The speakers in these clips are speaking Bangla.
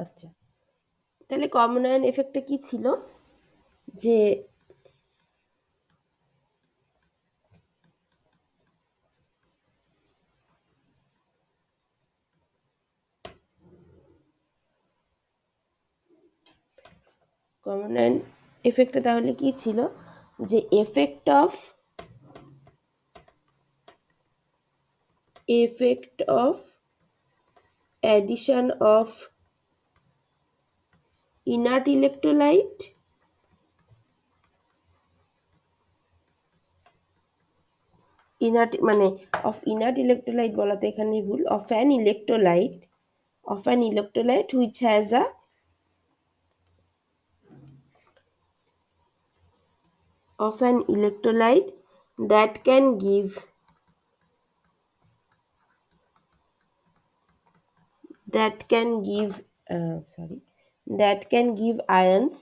আচ্ছা, তাহলে কমন আয়ন এফেক্টটা কি ছিল, যে কমন আয়ন এফেক্টটা তাহলে কি ছিল, যে effect of addition of inert electrolyte inert electrolyte বলাতে এখানে ভুল, of an electrolyte which has a that can give ions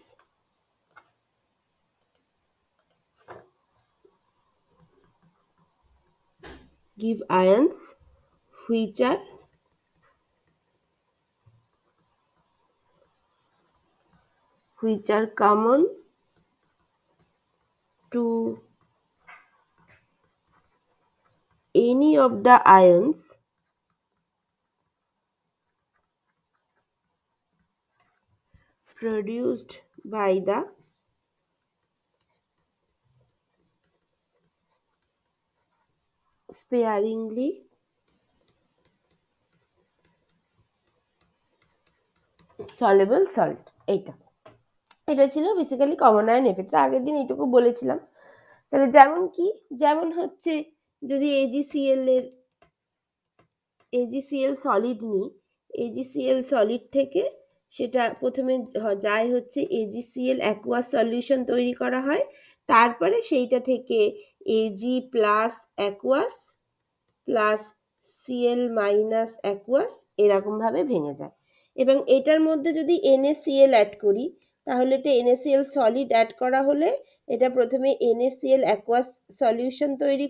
which are common to any of the ions produced by the sparingly soluble salt। এটা ছিল বেসিক্যালি কমন আয়ন এফেক্ট। আগের দিন এইটুকু বলেছিলাম। তাহলে যেমন হচ্ছে যদি AgCl সলিড নিই, AgCl সলিড থেকে সেটা প্রথমে যায় হচ্ছে AgCl অ্যাকুয়াস সলিউশন তৈরি করা হয়, তারপরে সেইটা থেকে Ag plus aqueous plus Cl minus aqueous এরকমভাবে ভেঙে যায়। এবং এটার মধ্যে যদি NaCl অ্যাড করি, তাহলে এটা NaCl সলিড অ্যাড করা হলে এটা প্রথমে NaCl অ্যাকুয়াস সলিউশন তৈরি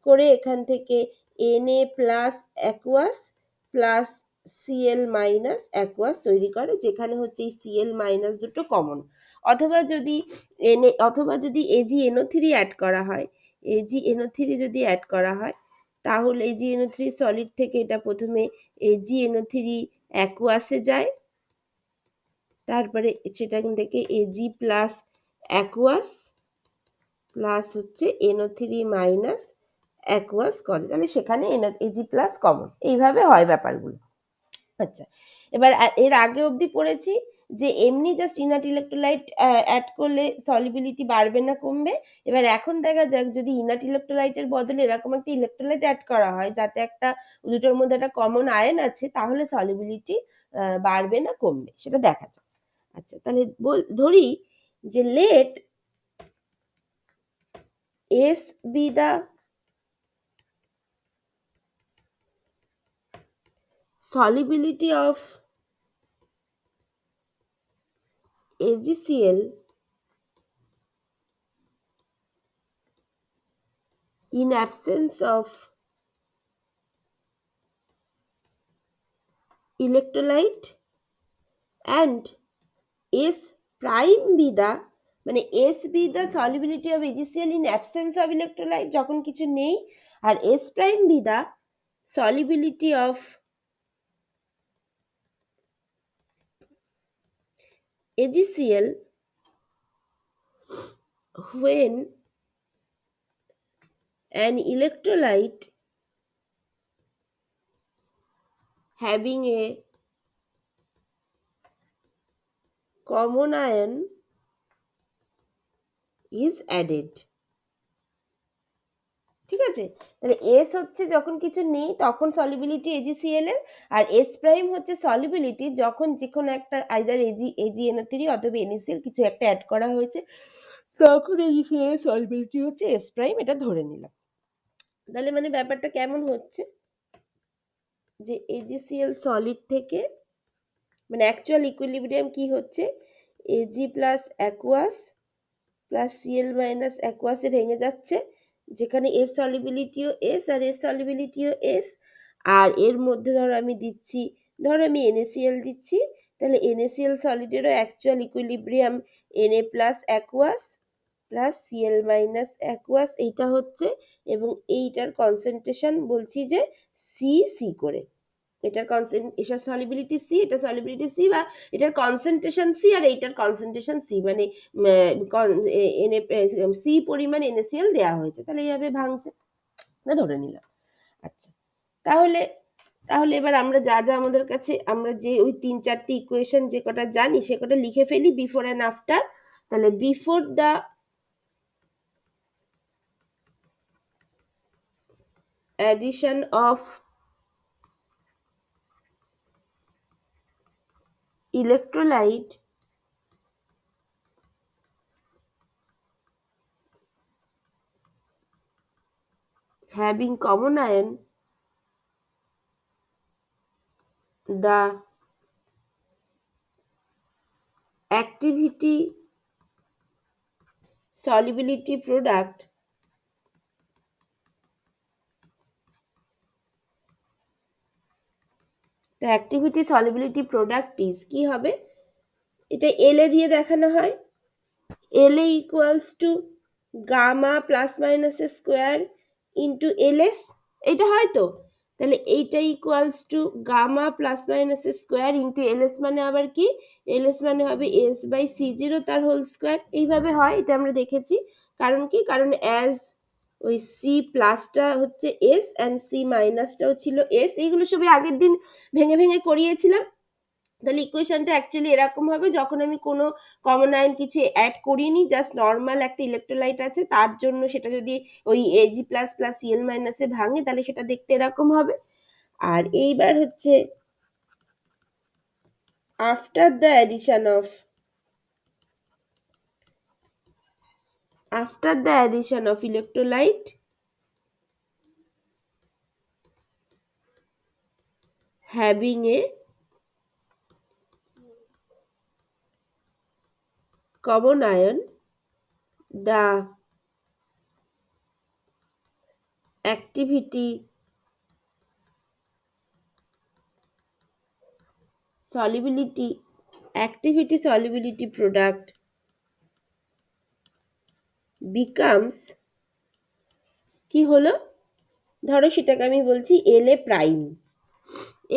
করে এখান থেকে Na plus aqueous plus Cl minus aqueous তৈরি করে, যেখানে হচ্ছে এই Cl মাইনাস দুটো কমন। অথবা যদি AgNO3 অ্যাড করা হয়, AgNO3 যদি অ্যাড করা হয়, তাহলে AgNO3 সলিড থেকে এটা প্রথমে AgNO3 অ্যাকুয়াসে যায়, তারপরে সেটা থেকে Ag প্লাস অ্যাকুয়াস প্লাস হচ্ছে NO3 মাইনাস অ্যাকুয়াস করে, তাহলে সেখানে Ag প্লাস কমন। এইভাবে হয় ব্যাপারগুলো। আচ্ছা, এবার এর আগে অবধি পড়েছি যে এমনি জাস্ট ইনার্ট ইলেকট্রোলাইট অ্যাড করলে সলিবিলিটি বাড়বে না কমবে। এবার এখন দেখা যাক যদি ইনার্ট ইলেকট্রোলাইটের বদলে এরকম একটা ইলেকট্রোলাইট অ্যাড করা হয় যাতে দুটোর মধ্যে একটা কমন আয়ন আছে, তাহলে সলিবিলিটি বাড়বে না কমবে সেটা দেখা যাক। আচ্ছা, তাহলে ধরি যে late S be the solubility of AgCl in absence of electrolyte and S prime be the S be the solubility of AgCl in absence of electrolyte যখন কিছু নেই, আর S prime be the solubility of AgCl when an electrolyte having a common ion is added। ঠিক আছে, তাহলে S হচ্ছে যখন কিছু নেই তখন সলিবিলিটি AgCl এর, আর S প্রাইম হচ্ছে সলিবিলিটি যখন যেকোনো একটা আইদার AgNO3 অথবা NaCl কিছু একটা অ্যাড করা হয়েছে, তখন AgCl এর সলিবিলিটি হচ্ছে S প্রাইম, এটা ধরে নিলাম। তাহলে ব্যাপারটা কেমন হচ্ছে, যে AgCl সলিড থেকে অ্যাকচুয়াল ইকুইলিব্রিয়াম কি হচ্ছে, Ag plus aqueous plus Cl minus অ্যাকুয়াসে ভেঙে যাচ্ছে, যেখানে এর সলিবিলিটিও S আর এর সলিবিলিটিও S, আর এর মধ্যে ধরো আমি NaCl দিচ্ছি, তাহলে NaCl সলিডেরও actual equilibrium Na plus aqueous plus Cl minus aqueous এইটা হচ্ছে, এবং এইটার কনসেন্ট্রেশন বলছি যে সি করে, এটার এটার সলিবিলিটি সি, এটা সলিবিলিটি সি, বা এটার কনসেন্ট্রেশন সি আর এইটার কনসেন্ট্রেশন সি, মানে সি পরিমাণ NaCl দেওয়া হয়েছে, তাহলে এইভাবে ভাঙছে না ধরে নিলাম। আচ্ছা, তাহলে তাহলে এবার আমরা যা যা আমাদের কাছে, আমরা যে ওই 3-4টি ইকুয়েশন যে কটা জানি সে কটা লিখে ফেলি বিফোর অ্যান্ড আফটার। তাহলে before the addition of electrolyte having common ion, the activity solubility product the activity solubility product is কি হবে, এটা এল এ দিয়ে দেখানো হয়, L A equals to gamma plus minus square into L S, এটা হয় তো, তাহলে এইটা equals to gamma plus minus square into L S, মানে আবার কি, এল এস মানে হবে এস বাই সি জিরো তার হোল স্কোয়ার, এইভাবে হয়, এটা আমরা দেখেছি। কারণ কি, কারণ অ্যাজ ওই সি প্লাসটা হচ্ছে এস অ্যান্ড সি মাইনাসটাও ছিল এস, এইগুলো সবই আগের দিন ভেঙে ভেঙে করিয়েছিলাম। তাহলে ইকুয়েশনটা অ্যাকচুয়ালি এরকম হবে, যখন আমি কোনো কমন আয়ন কিছু অ্যাড করিনি, জাস্ট নর্মাল একটা ইলেকট্রোলাইট আছে, তার জন্য সেটা যদি ওই এজি প্লাস প্লাস সিএল মাইনাসে ভাঙে তাহলে সেটা দেখতে এরকম হবে। আর এইবার হচ্ছে after the addition of electrolyte having a common ion, the activity solubility product becomes, কি হলো, ধরো সেটাকে আমি বলছি এল এ প্রাইম,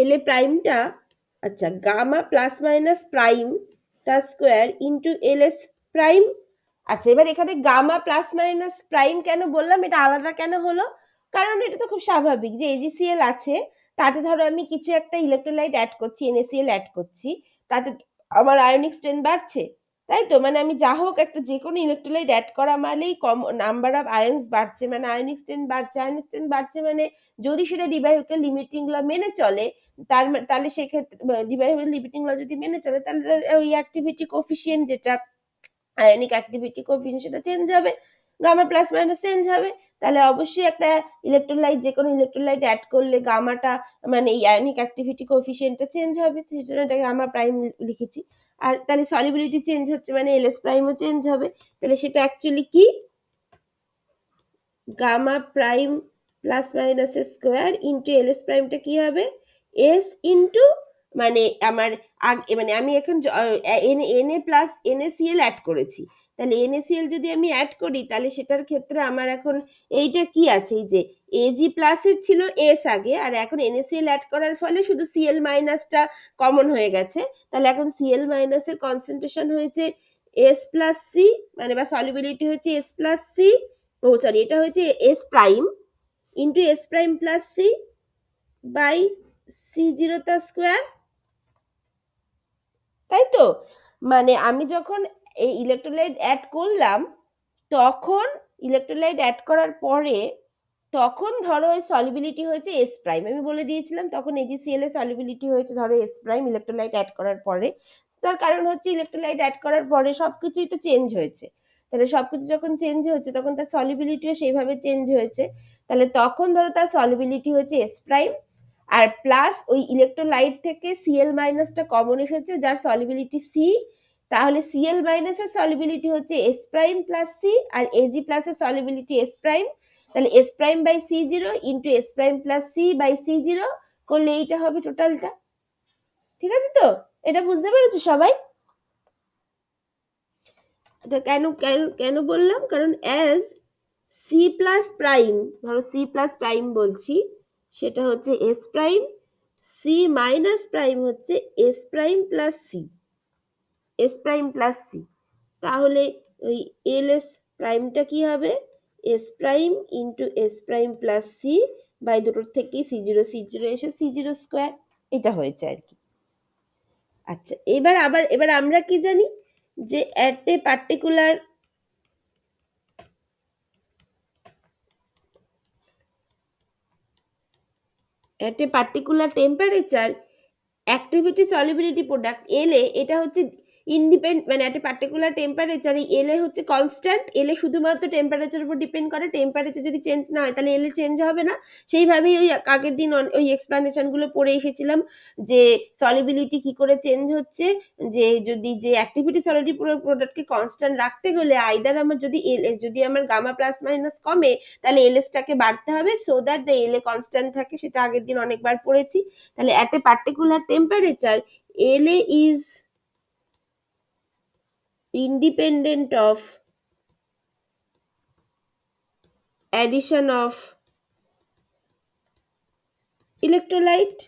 এল এ প্রাইমটা, আচ্ছা, গামা প্লাস মাইনাস প্রাইম তার square into L S prime. আচ্ছা, এবার এখানে গামা প্লাস মাইনাস প্রাইম কেন বললাম, এটা আলাদা কেন হলো, কারণ এটা তো খুব স্বাভাবিক যে এজিসিএল আছে, তাতে ধরো আমি কিছু একটা ইলেকট্রোলাইট অ্যাড করছি, NaCl অ্যাড করছি, তাতে আমার আয়নিক স্ট্রেন্থ বাড়ছে, তাই তো, মানে আমি যা হোক একটা যে কোনো ইলেকট্রোলাইট অ্যাড করা মানেই কম নাম্বার অফ আয়ন্স বাড়ছে, মানে আয়নিক স্ট্রেন্থ বাড়ছে, আয়নিক স্ট্রেন্থ বাড়ছে মানে যদি সেটা ডিবাই-হুকের লিমিটিং ল মেনে চলে, তাহলে সেক্ষেত্রে ডিবাই-হুকের লিমিটিং ল যদি মেনে চলে, তাহলে ওই অ্যাক্টিভিটি কোফিসিয়েন্ট যেটা আয়নিক অ্যাক্টিভিটি কোফিসিয়েন্ট সেটা চেঞ্জ হবে, গামা প্লাস মাইনাস চেঞ্জ হবে, তাহলে অবশ্যই একটা ইলেকট্রোলাইট, যে কোনো ইলেকট্রোলাইট অ্যাড করলে গামাটা, মানে এই আয়নিক অ্যাক্টিভিটি কোফিসিয়েন্টটা চেঞ্জ হবে, সেই জন্য এটাকে গামা প্রাইম লিখেছি। আর তাহলে সলিবিলিটি চেঞ্জ হচ্ছে মানে এলএস প্রাইমও চেঞ্জ হবে, তাহলে সেটা অ্যাকচুয়ালি কি, gamma prime plus minus square into LS প্রাইমটা কি হবে, এস ইন্টু, মানে আমার মানে আমি এখন এনএ প্লাস NaCl অ্যাড করেছি, তাহলে NaCl যদি আমি অ্যাড করি তাহলে সেটার ক্ষেত্রে আমার এখন এইটা কি আছে, এই যে এজি প্লাসের ছিল এস আগে, আর এখন NaCl অ্যাড করার ফলে শুধু Cl মাইনাসটা কমন হয়ে গেছে, তাহলে এখন Cl মাইনাসের কনসেন্ট্রেশন হয়েছে এস প্লাস সি, মানে বা সলিবিলিটি হচ্ছে এস প্লাস সি, ও সরি, এটা হচ্ছে S prime into S prime plus C by C zero তার স্কোয়ার, তাই তো, মানে আমি যখন এই ইলেকট্রোলাইট অ্যাড করলাম, তখন ইলেকট্রোলাইট অ্যাড করার পরে তখন ধরো ওই সলিবিলিটি হয়েছে এস প্রাইম, আমি বলে দিয়েছিলাম তখন এজিসিএল এর সলিবিলিটি হয়েছে ধরো এস প্রাইম ইলেকট্রোলাইট অ্যাড করার পরে, তার কারণ হচ্ছে ইলেকট্রোলাইট অ্যাড করার পরে সবকিছুই তো চেঞ্জ হয়েছে, তাহলে সবকিছু যখন চেঞ্জ হয়েছে তখন তার সলিবিলিটিও সেইভাবে চেঞ্জ হয়েছে, তাহলে তখন ধরো তার সলিবিলিটি হচ্ছে এস প্রাইম, আর প্লাস ওই ইলেকট্রোলাইট থেকে Cl মাইনাসটা কমন এসেছে যার সলিবিলিটি সি, তাহলে Cl মাইনাসের সলিবিলিটি হচ্ছে এস প্রাইম প্লাস সি, আর এজি প্লাসের সলিবিলিটি এস প্রাইম, তাহলে S prime by C zero into S prime plus C by C zero করলে এইটা হবে টোটালটা। ঠিক আছে তো? এটা বুঝতে পেরেছো সবাই? এটা কেন কেন কেন বললাম, কারণ অ্যাজ সি প্লাস প্রাইম, ধরো সি প্লাস প্রাইম বলছি, সেটা হচ্ছে S prime, C minus prime হচ্ছে S prime plus C, S prime plus C. তাহলে ওই এল এস প্রাইমটা কি হবে, S prime into S prime plus C by দুটোর থেকেই সি জিরো এসে সি জিরো স্কোয়ার, এটা হয়েছে আর কি। আচ্ছা, এবার আমরা কি জানি, যে at a particular temperature activity solubility product L A, এটা হচ্ছে মানে একটা পার্টিকুলার টেম্পারেচার, এই এল এ হচ্ছে কনস্ট্যান্ট, এল এ শুধুমাত্র টেম্পারেচার উপর ডিপেন্ড করে, টেম্পারেচার যদি চেঞ্জ না হয় তাহলে এল এ চেঞ্জ হবে না। সেইভাবেই ওই আগের দিন ওই এক্সপ্লানেশন গুলো পড়ে এসেছিলাম, যে সলিবিলিটি কি করে চেঞ্জ হচ্ছে, যে অ্যাক্টিভিটি সলিবিলিটি প্রোডাক্টকে কনস্ট্যান্ট রাখতে গেলে আইদার আমার যদি আমার গামা প্লাস মাইনাস কমে, তাহলে এল এস টাকে বাড়তে হবে, so that the L a constant থাকে, সেটা আগের দিন অনেকবার পড়েছি। তাহলে at a particular temperature La is independent of addition of electrolyte।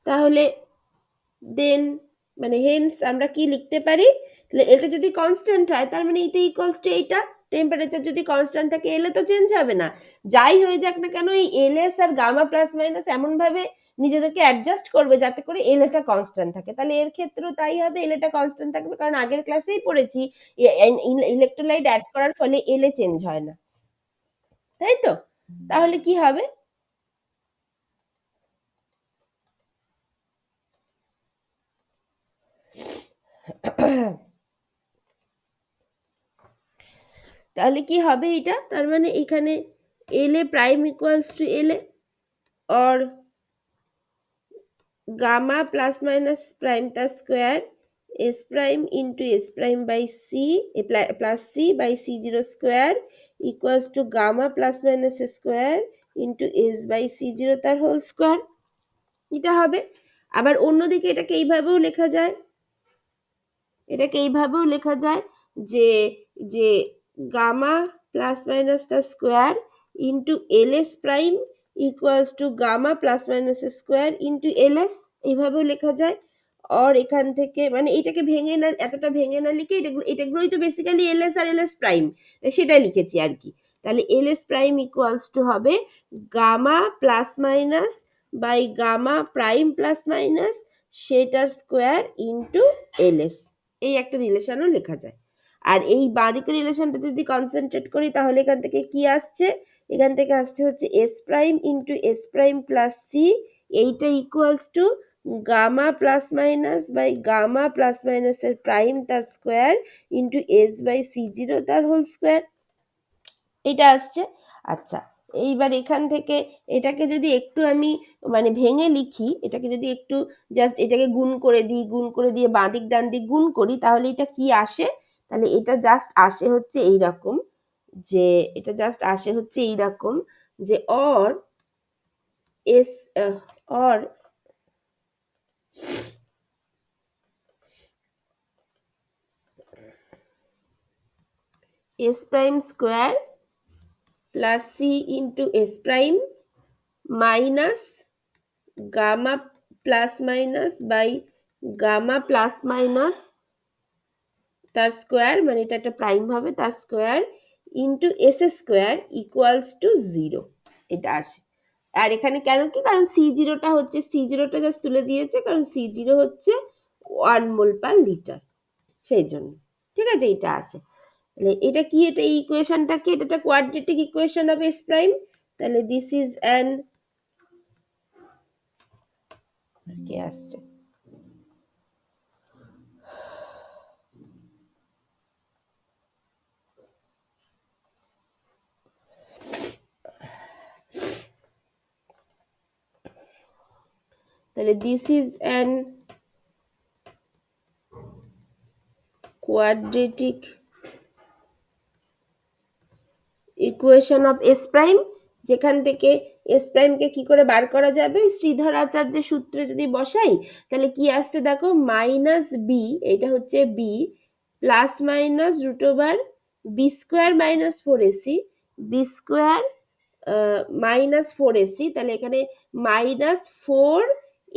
তাহলে দেন মানে হেন্স আমরা কি লিখতে পারি, তাহলে এটা যদি কনস্ট্যান্ট হয় তার মানে এটা ইকুয়ালস টু এইটা, টেম্পারেচার যদি কনস্ট্যান্ট থাকে এলে তো চেঞ্জ হবে না, যাই হয়ে যাক না কেন এই এল এস আর গামা প্লাস মাইনাস এমন ভাবে নিজেদেরকে অ্যাডজাস্ট করবে যাতে করে এল এটা কনস্ট্যান্ট থাকে। তাহলে এর ক্ষেত্রেও তাই হবে, এল এটা কনস্ট্যান্ট থাকবে, কারণ আগের ক্লাসেই পড়েছি ইলেকট্রোলাইট অ্যাড করার ফলে এল এ চেঞ্জ হয় না, তাই তো? তাহলে কি হবে, তাহলে কি হবে এটা, তার মানে এখানে L A prime equals to L A और गामा प्लस माइनस प्राइम का square S prime into S prime by C plus C by C zero square equals to gamma plus minus square into S by C zero তার হোল স্কয়ার, এটা হবে। আবার অন্যদিকে এটাকে এইভাবেও লেখা যায়, যে যে gamma plus minus the square into L S prime equals to gamma plus minus square into L S, এইভাবেও লেখা যায়। আর এখান থেকে মানে এটাকে ভেঙে না, এতটা ভেঙে না লিখে এটাগুলোই তো বেসিক্যালি এল এস আর এল এস প্রাইম, সেটাই লিখেছি আর কি। তাহলে L S prime equals to হবে gamma plus minus by gamma prime plus minus সেটার স্কোয়ার ইন্টু এল এস, এই একটা রিলেশনও লেখা যায়। আর এই বাঁদিকে রিলেশনটা যদি কনসেন্ট্রেট করি তাহলে এখান থেকে কি আসছে, এখান থেকে আসছে হচ্ছে S prime into S prime plus C, এইটা equals to gamma plus minus by gamma plus মাইনাসের প্রাইম তার square into S by C zero তার হোল স্কোয়ার, এটা আসছে। আচ্ছা, এইবার এখান থেকে এটাকে যদি একটু আমি মানে ভেঙে লিখি, এটাকে যদি একটু জাস্ট এটাকে গুণ করে দিই, গুণ করে দিয়ে বাঁদিক ডান দিক গুণ করি, তাহলে এটা কি আসে, তাহলে এটা জাস্ট আসে হচ্ছে এইরকম, যে এটা জাস্ট আসে হচ্ছে এইরকম, যে or S or S prime square plus C into S prime minus gamma plus minus by gamma plus minus তার স্কোয়ার, মানে এটা একটা প্রাইম হবে, তার square into S square equals to zero, এটা আসে। আর এখানে কেন কি, কারণ সি জিরোটা হচ্ছে, সি জিরোটা জাস্ট তুলে দিয়েছে, কারণ সি জিরো হচ্ছে 1 মোল পার লিটার, সেই জন্য। ঠিক আছে, এটা আসে। তাহলে এটা কি, এটা এই ইকুয়েশনটা কি, এটা একটা quadratic equation of S prime. তাহলে দিস ইজ অ্যান কি আসছে, তাহলে this is an quadratic equation of S prime যেখান থেকে এস প্রাইমকে কি করে বার করা যাবে, শ্রীধর আচার্যের সূত্রে যদি বসাই তাহলে কি আসছে দেখো, মাইনাস বি, এটা হচ্ছে B, plus minus root over B square minus four AC, B square minus four AC, তাহলে এখানে মাইনাস ফোর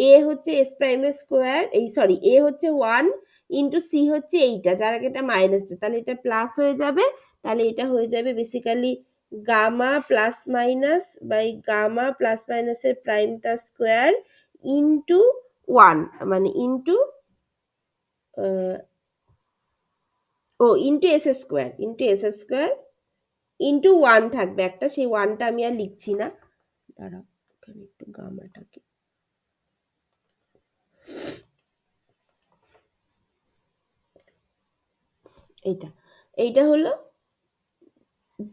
এ হচ্ছে এস প্রাইমের স্কোয়ার, এই সরি এ হচ্ছে ওয়ান ইন্টু সি হচ্ছে এইটা, যার আগে এটা মাইনাস, তাহলে এটা প্লাস হয়ে যাবে, তাহলে এটা হয়ে যাবে basically gamma plus minus by gamma plus মাইনাসের প্রাইমটা স্কোয়ার ইন্টু ওয়ান, মানে into into S square, into one থাকবে একটা, সেই ওয়ানটা আমি আর লিখছি না, দাঁড়াও এখানে একটু গামাটাকে, এইটা হলো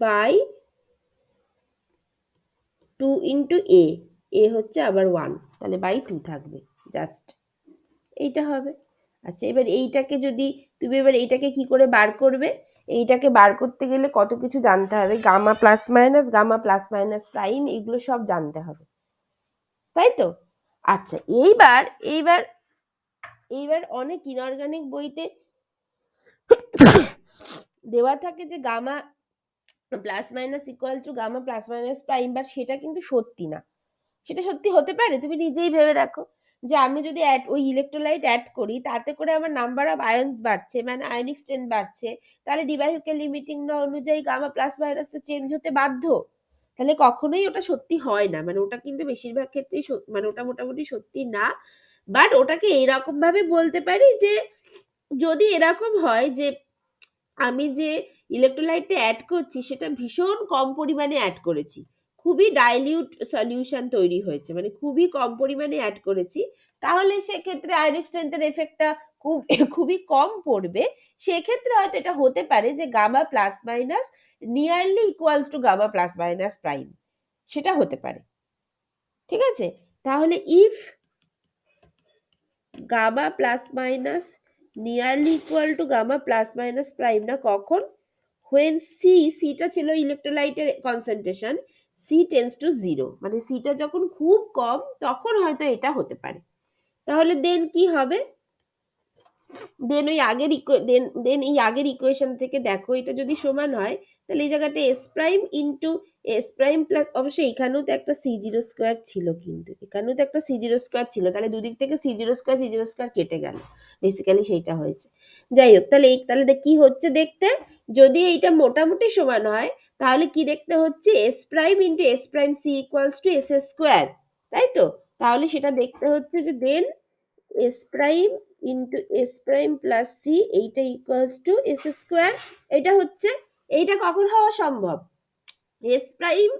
বাই টু ইন্টু এ হচ্ছে আবার ওয়ান, তাহলে বাই টু থাকবে, জাস্ট এইটা হবে। আচ্ছা এবার এইটাকে যদি তুমি এবার এইটাকে কি করে বার করবে, এইটাকে বার করতে গেলে কত কিছু জানতে হবে, গামা প্লাস মাইনাস প্রাইম, এগুলো সব জানতে হবে, তাই তো? আচ্ছা এইবার এইবার এইবার অনেক ইনঅর্গানিক বইতে দেওয়া থাকে যে gamma plus minus equal to gamma plus minus prime, but সেটা কিন্তু সত্যি না। সেটা সত্যি হতে পারে? তুমি নিজেই ভেবে দেখো যে আমি যদি ওই ইলেকট্রোলাইট অ্যাড করি, তাতে করে আমার নাম্বার অফ আয়ন্স বাড়ছে, মানে আয়নিক স্ট্রেন্থ বাড়ছে, তাহলে ডিবাইহুকের লিমিটিং ল অনুযায়ী গামা প্লাস মাইনাস তো চেঞ্জ হতে বাধ্য, তাহলে কখনোই ওটা সত্যি হয় না, মানে ওটা কিন্তু বেশিরভাগ ক্ষেত্রেই মানে ওটা মোটামুটি সত্যি না। বাট ওটাকে এইরকম ভাবে বলতে পারি যে যদি এরকম হয় যে আমি যে ইলেকট্রোলাইটটা অ্যাড করছি সেটা ভীষণ কম পরিমাণে অ্যাড করেছি, খুবই ডাইলিউট সলিউশন তৈরি হয়েছে, মানে খুবই কম পরিমাণে অ্যাড করেছি, তাহলে সেক্ষেত্রে আয়নিক স্ট্রেন্থের এফেক্টটা খুবই কম পড়বে। সেক্ষেত্রে হয়তো এটা হতে পারে যে gamma plus minus nearly equal to gamma plus minus prime, সেটা হতে পারে। ঠিক আছে, তাহলে if gamma plus minus nearly equal to gamma plus minus prime, না কখন, when সিটা ছিল ইলেকট্রোলাইটের concentration, C tends to zero, মানে সিটা যখন খুব কম তখন হয়তো এটা হতে পারে। তাহলে দেন কি হবে, দেন ওই আগের দেন এই আগের ইকুয়েশন থেকে দেখো এটা যদি সমান হয়, তাহলে এই জায়গাটা S prime into S prime plus, অবশ্যই এখানেও তো একটা সি জিরো স্কোয়ার ছিল, কিন্তু এখানেও তো একটা সি জিরো স্কোয়ার ছিল, তাহলে দুদিক থেকে সি জিরো স্কোয়ার কেটে গেল, বেসিক্যালি সেইটা হয়েছে। যাই হোক, তাহলে কি হচ্ছে দেখতে, যদি এইটা মোটামুটি সমান হয় তাহলে কি দেখতে হচ্ছে, S prime into S prime C equals to S square, তাই তো? তাহলে সেটা দেখতে হচ্ছে যে then S prime into S prime plus C, এইটা ইকুয়ালস টু এস স্কোয়ার, এটা হচ্ছে, এইটা কখন হওয়া সম্ভব, S prime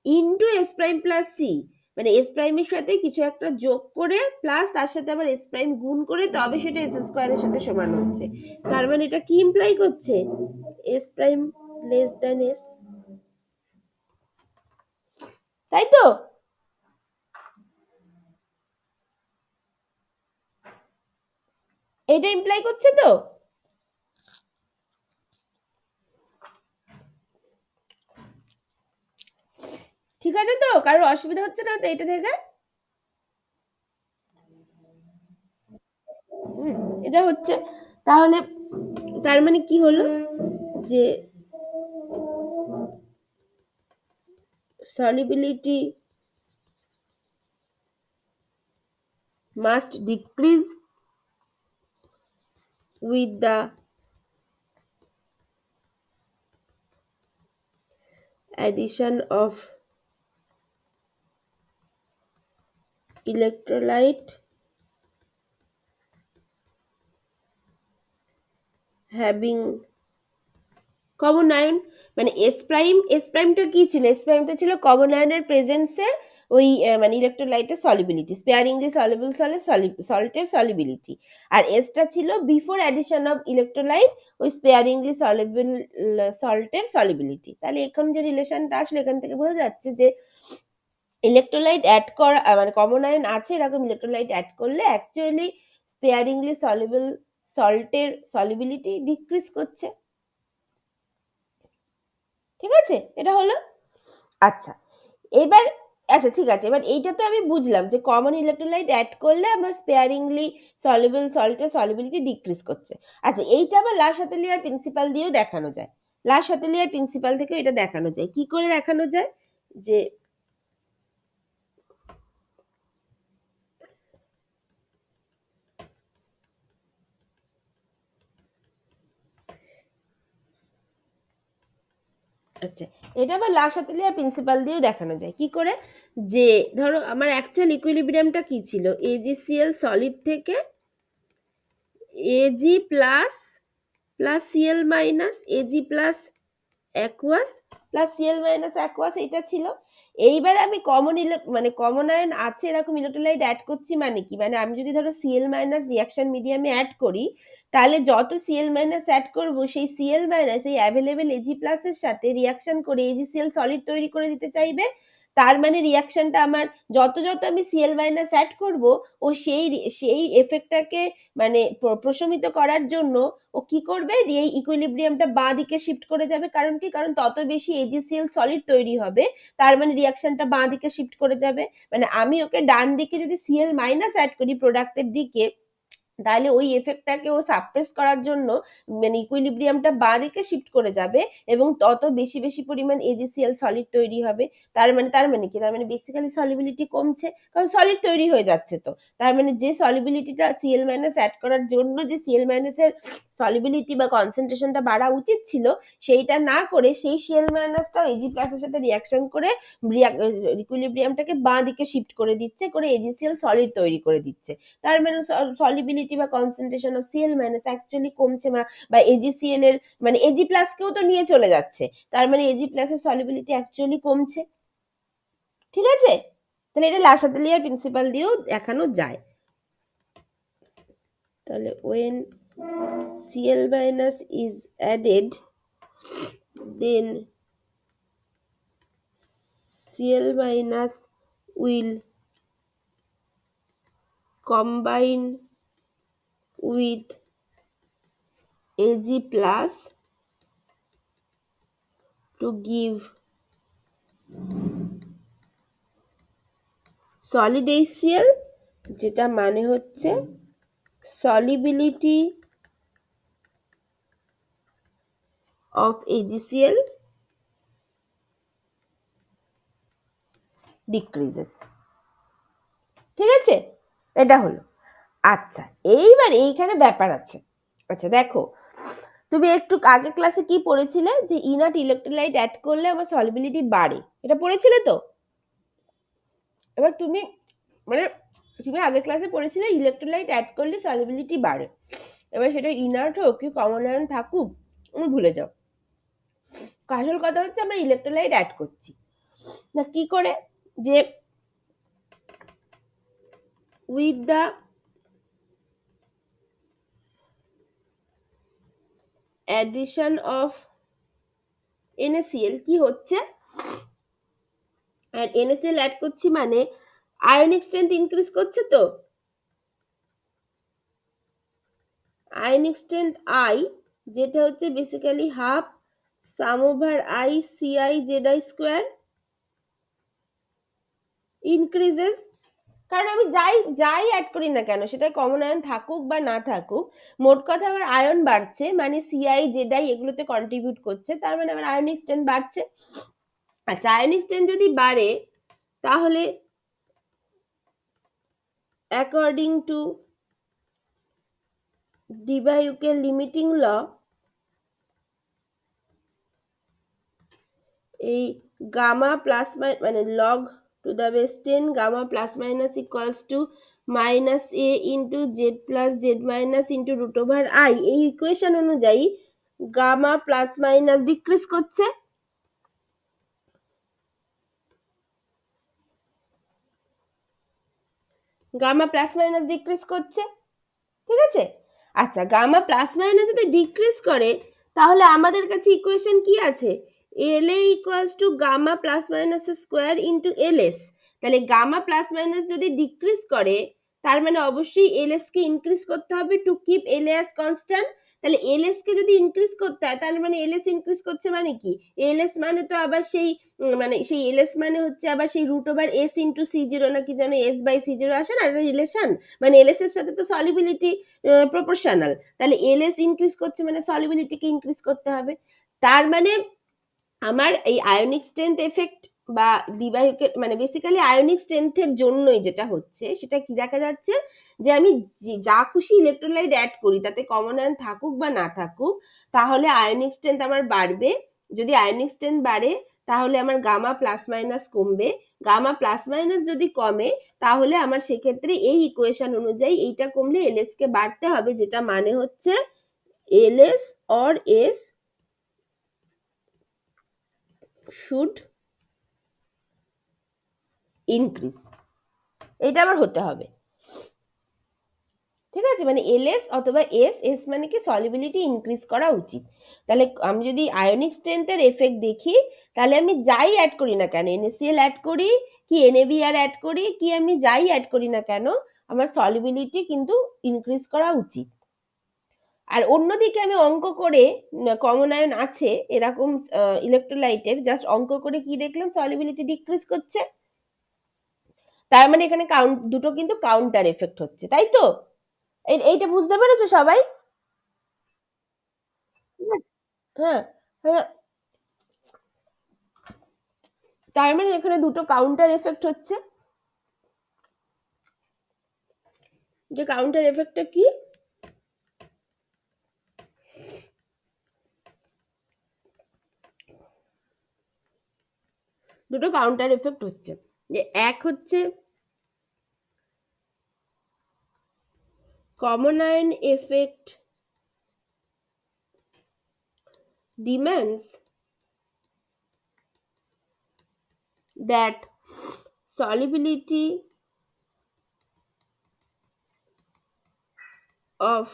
into S prime plus C, মানে এস প্রাইমের সাথে কিছু একটা যোগ করে প্লাস তার সাথে আবার এস প্রাইম গুণ করে, তবে সেটা এস স্কোয়ারের সাথে সমান হচ্ছে, তার মানে এটা কি ইমপ্লাই করছে, S prime less than S, তাই তো? এটা ইমপ্লাই করছে তো? ঠিক আছে তো, কারোর অসুবিধা হচ্ছে না তো এটা থেকে? এটা হচ্ছে, তাহলে তার মানে কি হলো যে solubility must decrease with the addition of electrolyte having common ion, মানে এস প্রাইমটা কি ছিল, এস প্রাইমটা ছিল কমন আয়নের প্রেজেন্সে ওই মানে ইলেকট্রোলাইটের সলিবিলিটি, স্পেয়ারিংলি সলিবল সল্টের সলিবিলিটি, আর এসটা ছিল বিফোর অ্যাডিশন অফ ইলেকট্রোলাইট ওই স্পেয়ারিংলি সলিবল সল্টের সলিবিলিটি। তাহলে এখন যে রিলেশনটা আসলে এখান থেকে বোঝা যাচ্ছে যে ইলেকট্রোলাইট অ্যাড করা, মানে কমন আয়ন আছে এরকম ইলেকট্রোলাইট অ্যাড করলে অ্যাকচুয়ালি স্পেয়ারিংলি সলিবল সল্টের সলিবিলিটি ডিক্রিজ করছে। ঠিক আছে, এটা হলো। আচ্ছা এবার আচ্ছা ঠিক আছে, এবার এইটা তো আমি বুঝলাম যে কমন ইলেকট্রোলাইট অ্যাড করলে আমার স্পেয়ারিংলি সলিউবল সল্টের সলিবিলিটি ডিক্রিজ করছে। আচ্ছা এইটা আবার লা শাতেলিয়ার প্রিন্সিপাল দিয়েও দেখানো যায়। লা শাতেলিয়ার প্রিন্সিপাল থেকেও এটা দেখানো যায়। কি করে দেখানো যায়? যে আচ্ছা এটা আবার লা শাতেলিয়ার প্রিন্সিপাল দিয়েও দেখানো যায়। কি করে? যে ধরো আমার অ্যাকচুয়াল ইকুইলিব্রিয়ামটা কি ছিল, এজিসিএল সলিড থেকে AG plus plus CL minus AG plus aqueous plus CL minus aqueous এটা ছিল। এইবার আমি মানে কমন আয়ন আছে এরকম ইলেকট্রোলাইট অ্যাড করছি, মানে কি, মানে আমি যদি ধরো সিএল মাইনাস রিয়াকশন মিডিয়ামে অ্যাড করি, তাহলে যত সিএল মাইনাস অ্যাড করব সেই সিএল মাইনাস এই অ্যাভেলেবেল এজি প্লাসের সাথে রিয়াকশন করে এজিসিএল সলিড তৈরি করে দিতে চাইবে। তার মানে রিয়াকশনটা আমার যত যত আমি সিএল মাইনাস অ্যাড করব, ও সেই সেই এফেক্টটাকে মানে প্রশমিত করার জন্য ও কি করবে, এই ইকুইলিব্রিয়ামটা বাঁ দিকে শিফট করে যাবে। কারণ কি? কারণ তত বেশি এজিসিএল সলিড তৈরি হবে, তার মানে রিয়াকশনটা বাঁ দিকে শিফট করে যাবে। মানে আমি ওকে ডান দিকে যদি সিএল মাইনাস অ্যাড করি প্রোডাক্টের দিকে, তাহলে ওই এফেক্টটাকে ও সাপ্রেস করার জন্য মানে ইকুইলিব্রিয়ামটা বাঁ দিকে শিফট করে যাবে এবং তত বেশি বেশি পরিমাণ এজিসিএল সলিড তৈরি হবে। তার মানে কি, তার মানে বেসিক্যালি সলিবিলিটি কমছে, কারণ সলিড তৈরি হয়ে যাচ্ছে। তো তার মানে যে সলিবিলিটিটা সিএল মাইনাস অ্যাড করার জন্য যে সিএল মাইনাসের সলিবিলিটি বা কনসেন্ট্রেশনটা বাড়া উচিত ছিল, সেইটা না করে সেই সিএল মাইনাসটা এজি প্লাসের সাথে রিয়াকশন করে ইকুইলিব্রিয়ামটাকে বাঁ দিকে শিফট করে দিচ্ছে, করে এজিসিএল সলিড তৈরি করে দিচ্ছে। তার মানে সলিবিলিটি বা concentration of CL minus actually কমছে, বা এজিসিএল এর মানে এজি প্লাস কেও তো নিয়ে চলে যাচ্ছে, তার মানে এজি প্লাস এর সলিবিলিটি অ্যাকচুয়ালি কমছে। ঠিক আছে? তাহলে এটা লা শাতেলিয়ার প্রিন্সিপাল দিয়েও দেখানো যায়। তাহলে when Cl minus is added, then Cl minus will combine with Ag plus to give solid HCl, যেটা মানে হচ্ছে solubility of AgCl decreases। ঠিক আছে? এটা হলো। আচ্ছা এইবার এইখানে ব্যাপার আছে। আচ্ছা দেখো, তুমি একটু আগে ক্লাসে কি পড়েছিলে, যে ইনার্ট ইলেকট্রোলাইট অ্যাড করলে আমার সলিবিলিটি বাড়ে, এটা পড়েছিলে তো? এবার তুমি মানে তুমি আগের ক্লাসে পড়েছিলে ইলেকট্রোলাইট অ্যাড করলে সলিবিলিটি বাড়ে। এবার সেটা ইনার্ট হোক কি কমন আয়ন থাকুক, ভুলে যাও। আসল কথা হচ্ছে আমরা ইলেকট্রোলাইট অ্যাড করছি না কি করে, যে with the addition of NaCl কি হচ্ছে, আর NaCl অ্যাড করছি মানে আয়নিক স্ট্রেংথ ইনক্রিজ করছে। তো আয়নিক স্ট্রেংথ I, যেটা হচ্ছে basically half some over I CI ZI square increases. কারণ আমি যাই যাই অ্যাড করি না কেন, সেটা কমন আয়ন থাকুক বা না থাকুক, মোট কথা আমার আয়ন বাড়ছে, মানে CI ZI এগুলোতে কন্ট্রিবিউট করছে, তার মানে আমার আয়নিক স্ট্রেংথ বাড়ছে। আচ্ছা আয়নিক স্ট্রেংথ যদি বাড়ে, তাহলে অ্যাকর্ডিং টু ডিভাইউকের লিমিটিং ল, এই গামা প্লাস মানে log to the base 10 gamma plus minus equals to minus A into Z plus Z minus into root over I, এই ইকুয়েশন অনুযায়ী গামা প্লাস মাইনাস ডিক্রিজ করছে। গামা প্লাস মাইনাস ডিক্রিজ করছে। ঠিক আছে? আচ্ছা গামা প্লাস মাইনাস যদি ডিক্রিজ করে, তাহলে আমাদের কাছে ইকুয়েশন কি আছে, LA equals to gamma plus minus square into LS। তাহলে গামা প্লাস মাইনাস যদি ডিক্রিজ করে, তার মানে অবশ্যই LS কে ইনক্রিজ করতে হবে to keep LA as constant. তাহলে এলএস কে যদি ইনক্রিজ করতে হয় তাহলে মানে এলএস ইনক্রিজ করছে মানে কি, এলএস মানে তো আবার সেই মানে সেই এলএস মানে হচ্ছে আবার সেই root over S into C zero নাকি যেন এস বাই সি জিরো আসে না, একটা রিলেশন, মানে এলএস এর সাথে তো সলিবিলিটি প্রপোর্শনাল, তাহলে এলএস ইনক্রিজ করছে মানে সলিবিলিটিকে ইনক্রিজ করতে হবে। তার মানে আমার এই আয়নিক স্ট্রেংথ এফেক্ট বা ডিবাইকেট মানে বেসিক্যালি আয়নিক স্ট্রেংথের জন্যই যেটা হচ্ছে সেটা কি দেখা যাচ্ছে, যে আমি যা খুশি ইলেকট্রোলাইট অ্যাড করি তাতে কমন আয়ন থাকুক বা না থাকুক, তাহলে আয়নিক স্ট্রেংথ আমার বাড়বে। যদি আয়নিক স্ট্রেংথ বাড়ে তাহলে আমার গামা প্লাস মাইনাস কমবে, গামা প্লাস মাইনাস যদি কমে তাহলে আমার সেক্ষেত্রে এই ইকুয়েশন অনুযায়ী এইটা কমলে এলএস কে বাড়তে হবে, যেটা মানে হচ্ছে LS or S should increase, এটা আবার হতে হবে। ঠিক আছে, মানে এলএস অথবা এস, এস মানে কি সলিবিলিটি ইনক্রিজ করা উচিত। তাহলে আমি যদি আয়নিক স্ট্রেংথের এফেক্ট দেখি তাহলে আমি যাই অ্যাড করি না কেন, এনএসিএল অ্যাড করি কি এনএবিআর অ্যাড করি কি আমি যাই অ্যাড করি না কেন, আমার সলিবিলিটি কিন্তু ইনক্রিজ করা উচিত। আর অন্যদিকে আমি অঙ্ক করে কমন আয়ন আছে এরকম ইলেকট্রোলাইটের জাস্ট অঙ্ক করে কি দেখলাম, সলিবিলিটি ডিক্রিজ করছে, তার মানে এখানে দুটো কিন্তু কাউন্টার এফেক্ট হচ্ছে, তাই তো? এইটা বুঝতে পেরেছো সবাই? ঠিক আছে, হ্যাঁ, হ্যাঁ, তার মানে এখানে দুটো কাউন্টার এফেক্ট হচ্ছে। যে কাউন্টার এফেক্টটা কি, দুটো কাউন্টার এফেক্ট হচ্ছে, যে এক হচ্ছে common ion effect demands that solubility of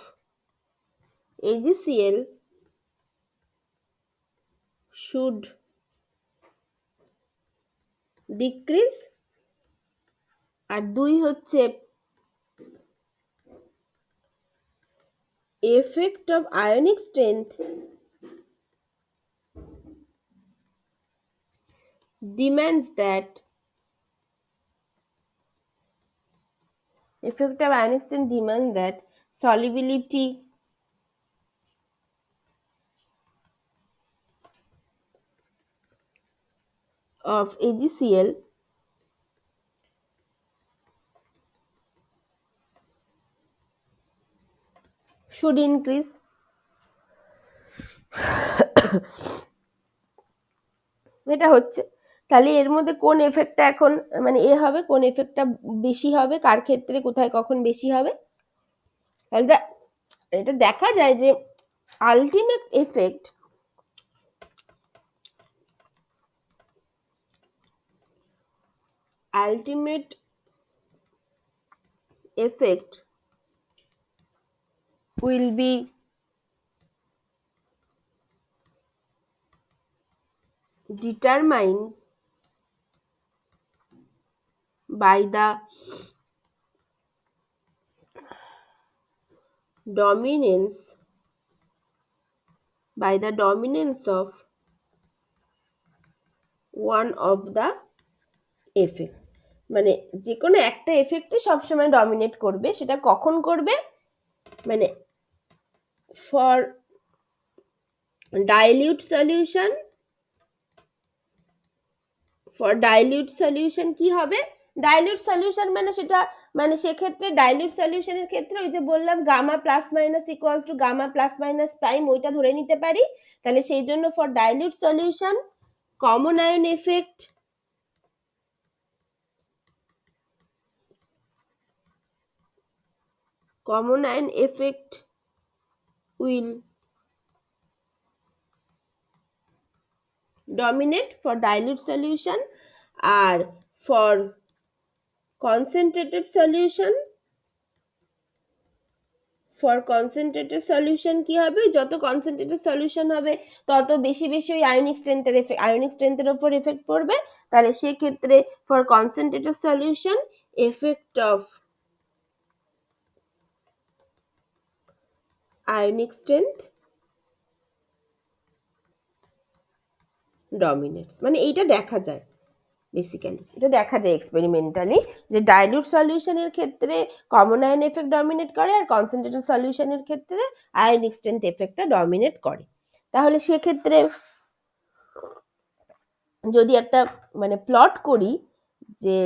AgCl should decrease, আর দুই হচ্ছে effect of ionic strength demands that effect of ionic strength demands that solubility of AgCl should increase। এটা হচ্ছে, তাহলে এর মধ্যে কোন এফেক্টটা এখন মানে এ হবে, কোন এফেক্টটা বেশি হবে, কার ক্ষেত্রে কোথায় কখন বেশি হবে, তাহলে এটা দেখা যায় যে ultimate effect ultimate effect will be determined by the dominance of one of the effect, মানে যে কোনো একটা এফেক্টে সবসময় ডমিনেট করবে, সেটা কখন করবে, মানে ফর dilute solution, কি হবে, ডাইলিউট সলিউশন মানে সেটা মানে সেক্ষেত্রে ডাইলিউট সলিউশনের ক্ষেত্রে ওই যে বললাম gamma plus minus equals to gamma plus minus prime, ওইটা ধরে নিতে পারি। তাহলে সেই জন্য for dilute solution common ion effect will dominate for dilute solution, আর for concentrated solution কি হবে, যত কনসেন্ট্রেটেড সলিউশন হবে তত বেশি বেশি ওই আয়নিক স্ট্রেংথের উপর এফেক্ট পড়বে। তাহলে সেক্ষেত্রে for concentrated solution effect of ionic strength dominates, মানে এইটা দেখা যায়, বেসিক্যালি এটা দেখা যায় এক্সপেরিমেন্টালি, যে ডাইলিউট সলিউশনের ক্ষেত্রে কমন আয়ন এফেক্ট ডমিনেট করে আর কনসেন্ট্রেটেড সলিউশনের ক্ষেত্রে আয়নিক স্ট্রেংথ এফেক্টটা ডমিনেট করে। তাহলে সেক্ষেত্রে যদি একটা মানে প্লট করি, যে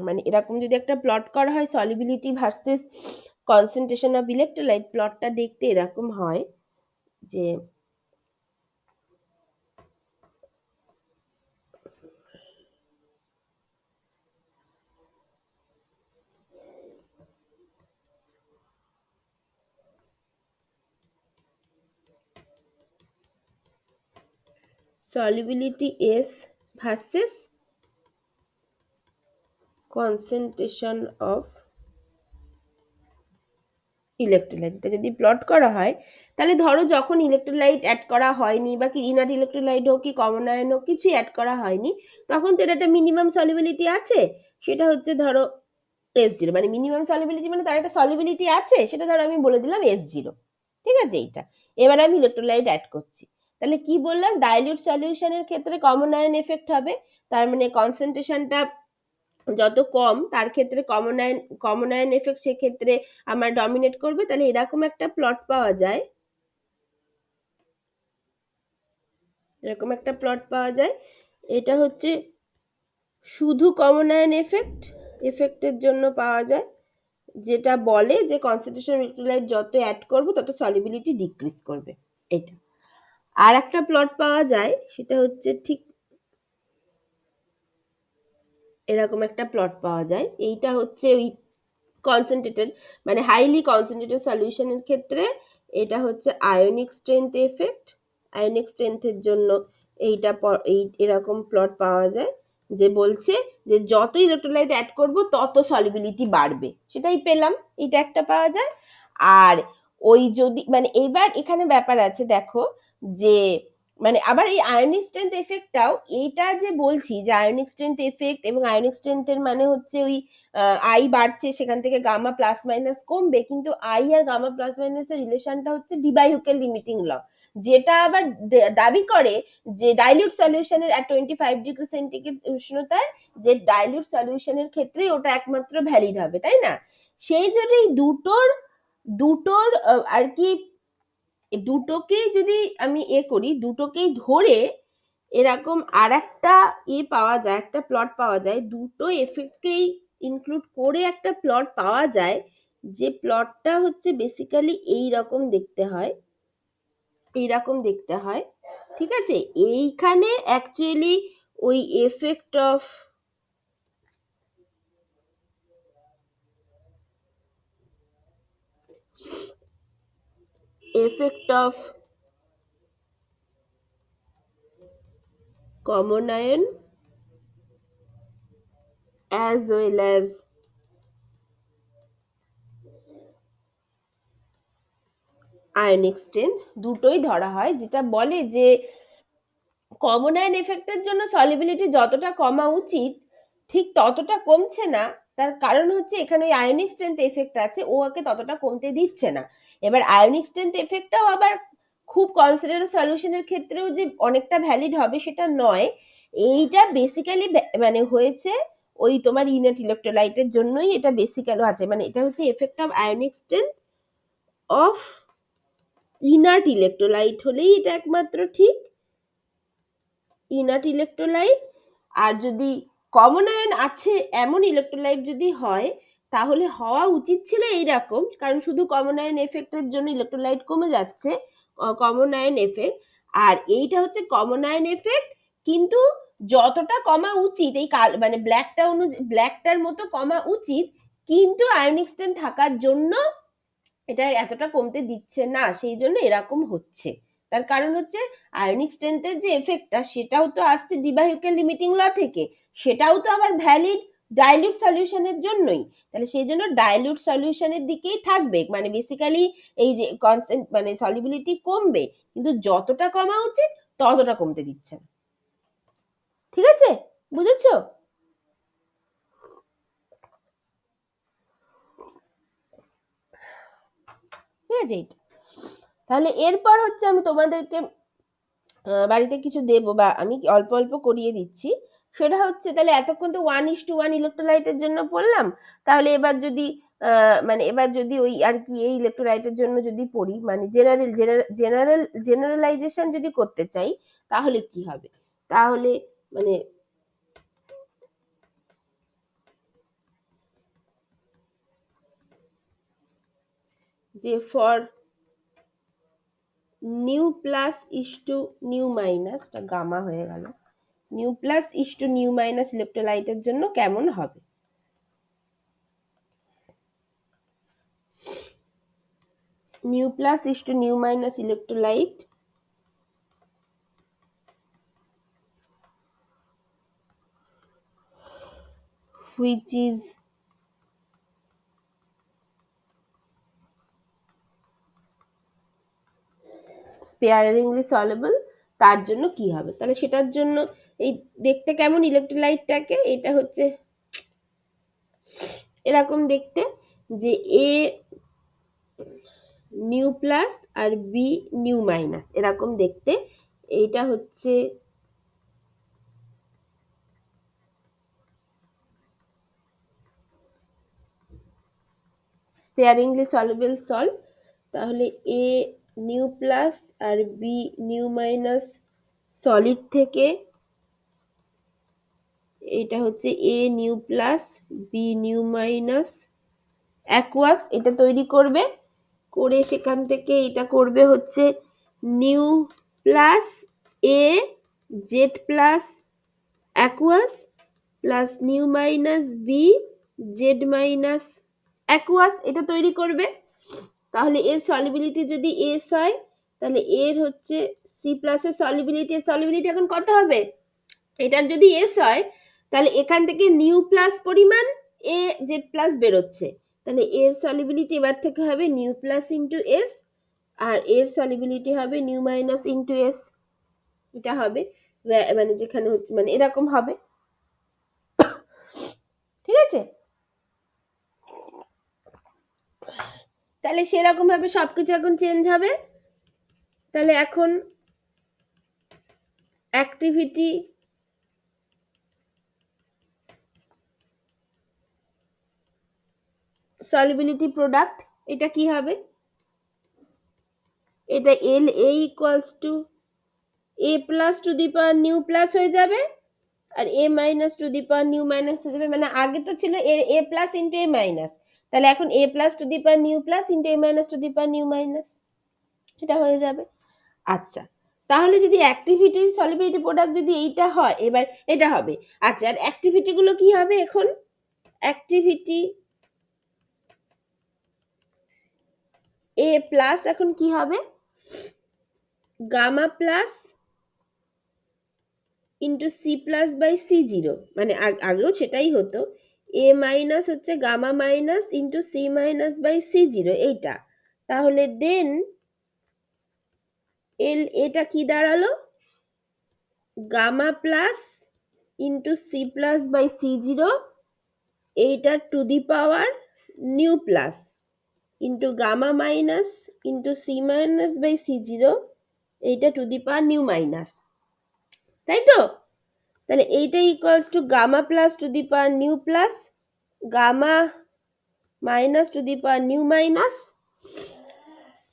মানে এরকম যদি একটা প্লট করা হয় solubility versus concentration of electrolyte, প্লটটা দেখতে এরকম হয় যে solubility S versus concentration of ইলেকট্রোলাইটটা যদি প্লট করা হয়, তাহলে ধরো যখন ইলেকট্রোলাইট অ্যাড করা হয়নি, বা কি ইনার্ট ইলেকট্রোলাইট হোক কি কমন আয়ন হোক কিছুই অ্যাড করা হয়নি, তখন তো একটা মিনিমাম সলিবিলিটি আছে, সেটা হচ্ছে ধরো S0, মানে মিনিমাম সলিবিলিটি মানে তার একটা সলিবিলিটি আছে, সেটা ধরো আমি বলে দিলাম S0, ঠিক আছে। এইটা এবার আমি ইলেকট্রোলাইট অ্যাড করছি, তাহলে কি বললাম, ডাইলিউট সলিউশনের ক্ষেত্রে কমন আয়ন এফেক্ট হবে, তার মানে কনসেন্ট্রেশনটা যত কম তার ক্ষেত্রে কমন আয়ন এফেক্ট সেক্ষেত্রে আমার ডমিনেট করবে। তাহলে এরকম একটা প্লট পাওয়া যায়, এরকম একটা প্লট পাওয়া যায়, এটা হচ্ছে শুধু কমন আয়ন এফেক্টের জন্য পাওয়া যায়, যেটা বলে যে কনসেন্ট্রেশন ইলেকট্রোলাইট যত অ্যাড করবো তত সলিবিলিটি ডিক্রিজ করবে। এটা আর একটা প্লট পাওয়া যায়, সেটা হচ্ছে ঠিক এরকম একটা প্লট পাওয়া যায়, এইটা হচ্ছে ওই কনসেন্ট্রেটেড মানে হাইলি কনসেন্ট্রেটেড সলিউশনের ক্ষেত্রে এটা হচ্ছে আয়নিক স্ট্রেংথ এফেক্ট, আয়নিক স্ট্রেংথের জন্য এইটা এই এরকম প্লট পাওয়া যায়, যে বলছে যে যত ইলেকট্রোলাইট অ্যাড করব তত সলিবিলিটি বাড়বে, সেটাই পেলাম, এটা একটা পাওয়া যায়। আর ওই যদি মানে এইবার এখানে ব্যাপার আছে দেখো, যে মানে আবার এই আয়নিক স্ট্রেংথ এফেক্টটাও, এইটা যে বলছি যে আয়নিক স্ট্রেংথ এফেক্ট এবং আয়নিক স্ট্রেংথের মানে হচ্ছে ওই আই বাড়ছে সেখান থেকে গামা প্লাস মাইনাস কমবে, কিন্তু আই আর গামা প্লাস মাইনাসের রিলেশনটা হচ্ছে ডি বাই হুকেল লিমিটিং ল, যেটা আবার দাবি করে যে ডাইলিউট সলিউশনের at 25 ডিগ্রি সেন্টিগ্রেড উষ্ণতায় যে ডাইলিউট সলিউশনের ক্ষেত্রেই ওটা একমাত্র ভ্যালিড হবে, তাই না? সেই জন্য এই দুটোর দুটোর আর কি দুটোকেই যদি আমি করি, দুটোকেই ধরে এরকম আর একটা পাওয়া যায়, একটা প্লট পাওয়া যায়, দুটো এফেক্টকেই ইনক্লুড করে একটা প্লট পাওয়া যায়, যে প্লটটা হচ্ছে বেসিক্যালি এইরকম দেখতে হয়, এইরকম দেখতে হয়, ঠিক আছে। এইখানে অ্যাকচুয়ালি ওই effect of common ion as well as ionic strength দুটোই ধরা হয়, যেটা বলে যে কমন আয়ন এফেক্টের জন্য সলিবিলিটি যতটা কমা উচিত ঠিক ততটা কমছে না, তার কারণ হচ্ছে এখানে ওই আয়নিক স্ট্রেংথ এফেক্ট আছে, ও ওকে ততটা কমতে দিচ্ছে না। এবার আয়নিক স্ট্রেংথ এফেক্টটাও আবার খুব কনসিডারেড সলিউশনের ক্ষেত্রেও যে অনেকটা ভ্যালিড হবে সেটা নয়, এইটা বেসিক্যালি মানে হয়েছে ওই তোমার ইনার্ট ইলেকট্রোলাইটের জন্যই এটা বেসিক্যালি আছে, মানে এটা হচ্ছে effect of ionic strength of inert electrolyte হলেই এটা একমাত্র ঠিক, ইনার্ট ইলেকট্রোলাইট। আর যদি কমন আয়ন আছে এমন ইলেকট্রোলাইট যদি হয়, তাহলে হওয়া উচিত ছিল এইরকম, কারণ শুধু কমন আয়ন এফেক্টের জন্য ইলেকট্রোলাইট কমে যাচ্ছে, কমন আয়ন এফেক্ট, আর এইটা হচ্ছে কমন আয়ন এফেক্ট কিন্তু যতটা কমা উচিত এই মানে ব্ল্যাকটার মতো কমা উচিত, কিন্তু আয়নিক স্ট্রেংথ থাকার জন্য এটা এতটা কমতে দিচ্ছে না, সেই জন্য এরকম হচ্ছে। তার কারণ হচ্ছে আয়নিক স্ট্রেংথের যে এফেক্টটা সেটাও তো আসছে ডিবাহিউকেল লিমিটিং ল থেকে, সেটাও তো আবার ভ্যালিড ডাইলিউট সলিউশনের জন্যই, তাহলে সেই জন্য ডাইলিউট সলিউশনের দিকেই থাকবে, মানে বেসিক্যালি এই যে কনস্ট্যান্ট মানে সলিবিলিটি কমবে, কিন্তু যতটা কমা উচিত ততটা কমতে দিচ্ছে না, ঠিক আছে, বুঝেছো? আছে এইটা। তাহলে এরপর হচ্ছে আমি তোমাদেরকে বাড়িতে কিছু দেবো বা আমি অল্প অল্প করিয়ে দিচ্ছি। সেটা হচ্ছে তাহলে এতক্ষণ তো 1:1 ইলেকট্রোলাইটের জন্য পড়লাম। তাহলে এবার যদি মানে এবার যদি ওই আর কি এই ইলেকট্রোলাইটের জন্য যদি পড়ি, মানে জেনারেলাইজেশন যদি করতে চাই, তাহলে কি হবে? তাহলে মানে যে for nu plus is to nu minus, gamma হয়ে গেল, nu plus is to nu minus ইলেকট্রোলাইটের জন্য কেমন হবে? Nu plus is to nu minus electrolyte which is sparingly soluble, তার জন্য কি হবে? তাহলে সেটার জন্য এই দেখতে কেমন ইলেকট্রোলাইটটাকে, এটা হচ্ছে এরকম দেখতে, যে এ নিউ প্লাস আর বি নিউ মাইনাস এরকম দেখতে। এইটা হচ্ছে স্পেয়ারিংলি সলিউবল সল্ট। তাহলে এ নিউ প্লাস আর বি নিউ মাইনাস সলিড থেকে এটা হচ্ছে A nu plus B nu minus aqueous, এটা তৈরি করবে। করে সেখান থেকে এটা করবে হচ্ছে nu plus A Z plus aqueous plus nu minus B Z minus aqueous, এটা তৈরি করবে। তাহলে এর সলিবিলিটি যদি এস হয়, তাহলে এর হচ্ছে সি প্লাসের সলিবিলিটি এখন কত হবে? এটার যদি এস হয়, তাহলে এখান থেকে নিউ প্লাস পরিমাণ এ জেড প্লাস বেরোচ্ছে, তাহলে এর সলিবিলিটি এবার থেকে হবে নিউ প্লাস ইন্টু এস, আর এর সলিবিলিটি হবে নিউ মাইনাস ইন্টু এস। এটা হবে মানে যেখানে হচ্ছে মানে এরকম হবে, ঠিক আছে? তাহলে সেরকম ভাবে সবকিছু এখন চেঞ্জ হবে। তাহলে এখন অ্যাক্টিভিটি সলিবিলিটি প্রোডাক্ট, এটা কি হবে? এটা L A equals to A plus to the power nu plus হয়ে যাবে, আর A minus to the power nu minus হয়ে যাবে। মানে আগে তো ছিল A plus into A minus, তাহলে এখন A plus to the power nu plus into A minus to the power nu minus, এটা হয়ে যাবে। আচ্ছা, তাহলে যদি অ্যাক্টিভিটি সলিবিলিটি প্রোডাক্ট যদি এইটা হয়, এবার এটা হবে। আচ্ছা, আর অ্যাক্টিভিটি গুলো কি হবে এখন? অ্যাক্টিভিটি এ প্লাস এখন কি হবে? Gamma plus into C plus by C zero, মানে আগেও সেটাই হতো, এ মাইনাস হচ্ছে gamma minus into C minus by C zero এইটা। তাহলে দেন এল এটা কি দাঁড়ালো? Gamma plus into C plus by C zero, এইটা to the power nu plus into gamma minus into C minus by C zero, এইটা to the power nu minus, তাই তো? তাহলে এইটা equals to gamma plus to the power nu plus gamma minus to the power nu minus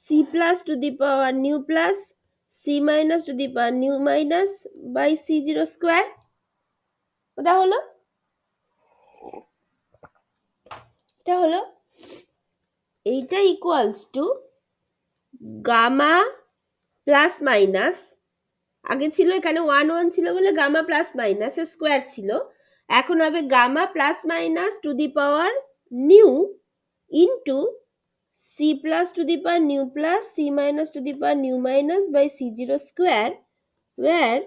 C plus to the power nu plus C minus to the power nu minus by C zero square. ওটা হলো, এটা হলো, এইটা equals to gamma plus minus, আগে ছিল এখানে 1 ছিল বলে গামা প্লাস মাইনাস স্কোয়ার ছিল, এখন হবে gamma plus minus to the power nu into C plus to the power nu plus C minus to the power nu minus by C zero square, where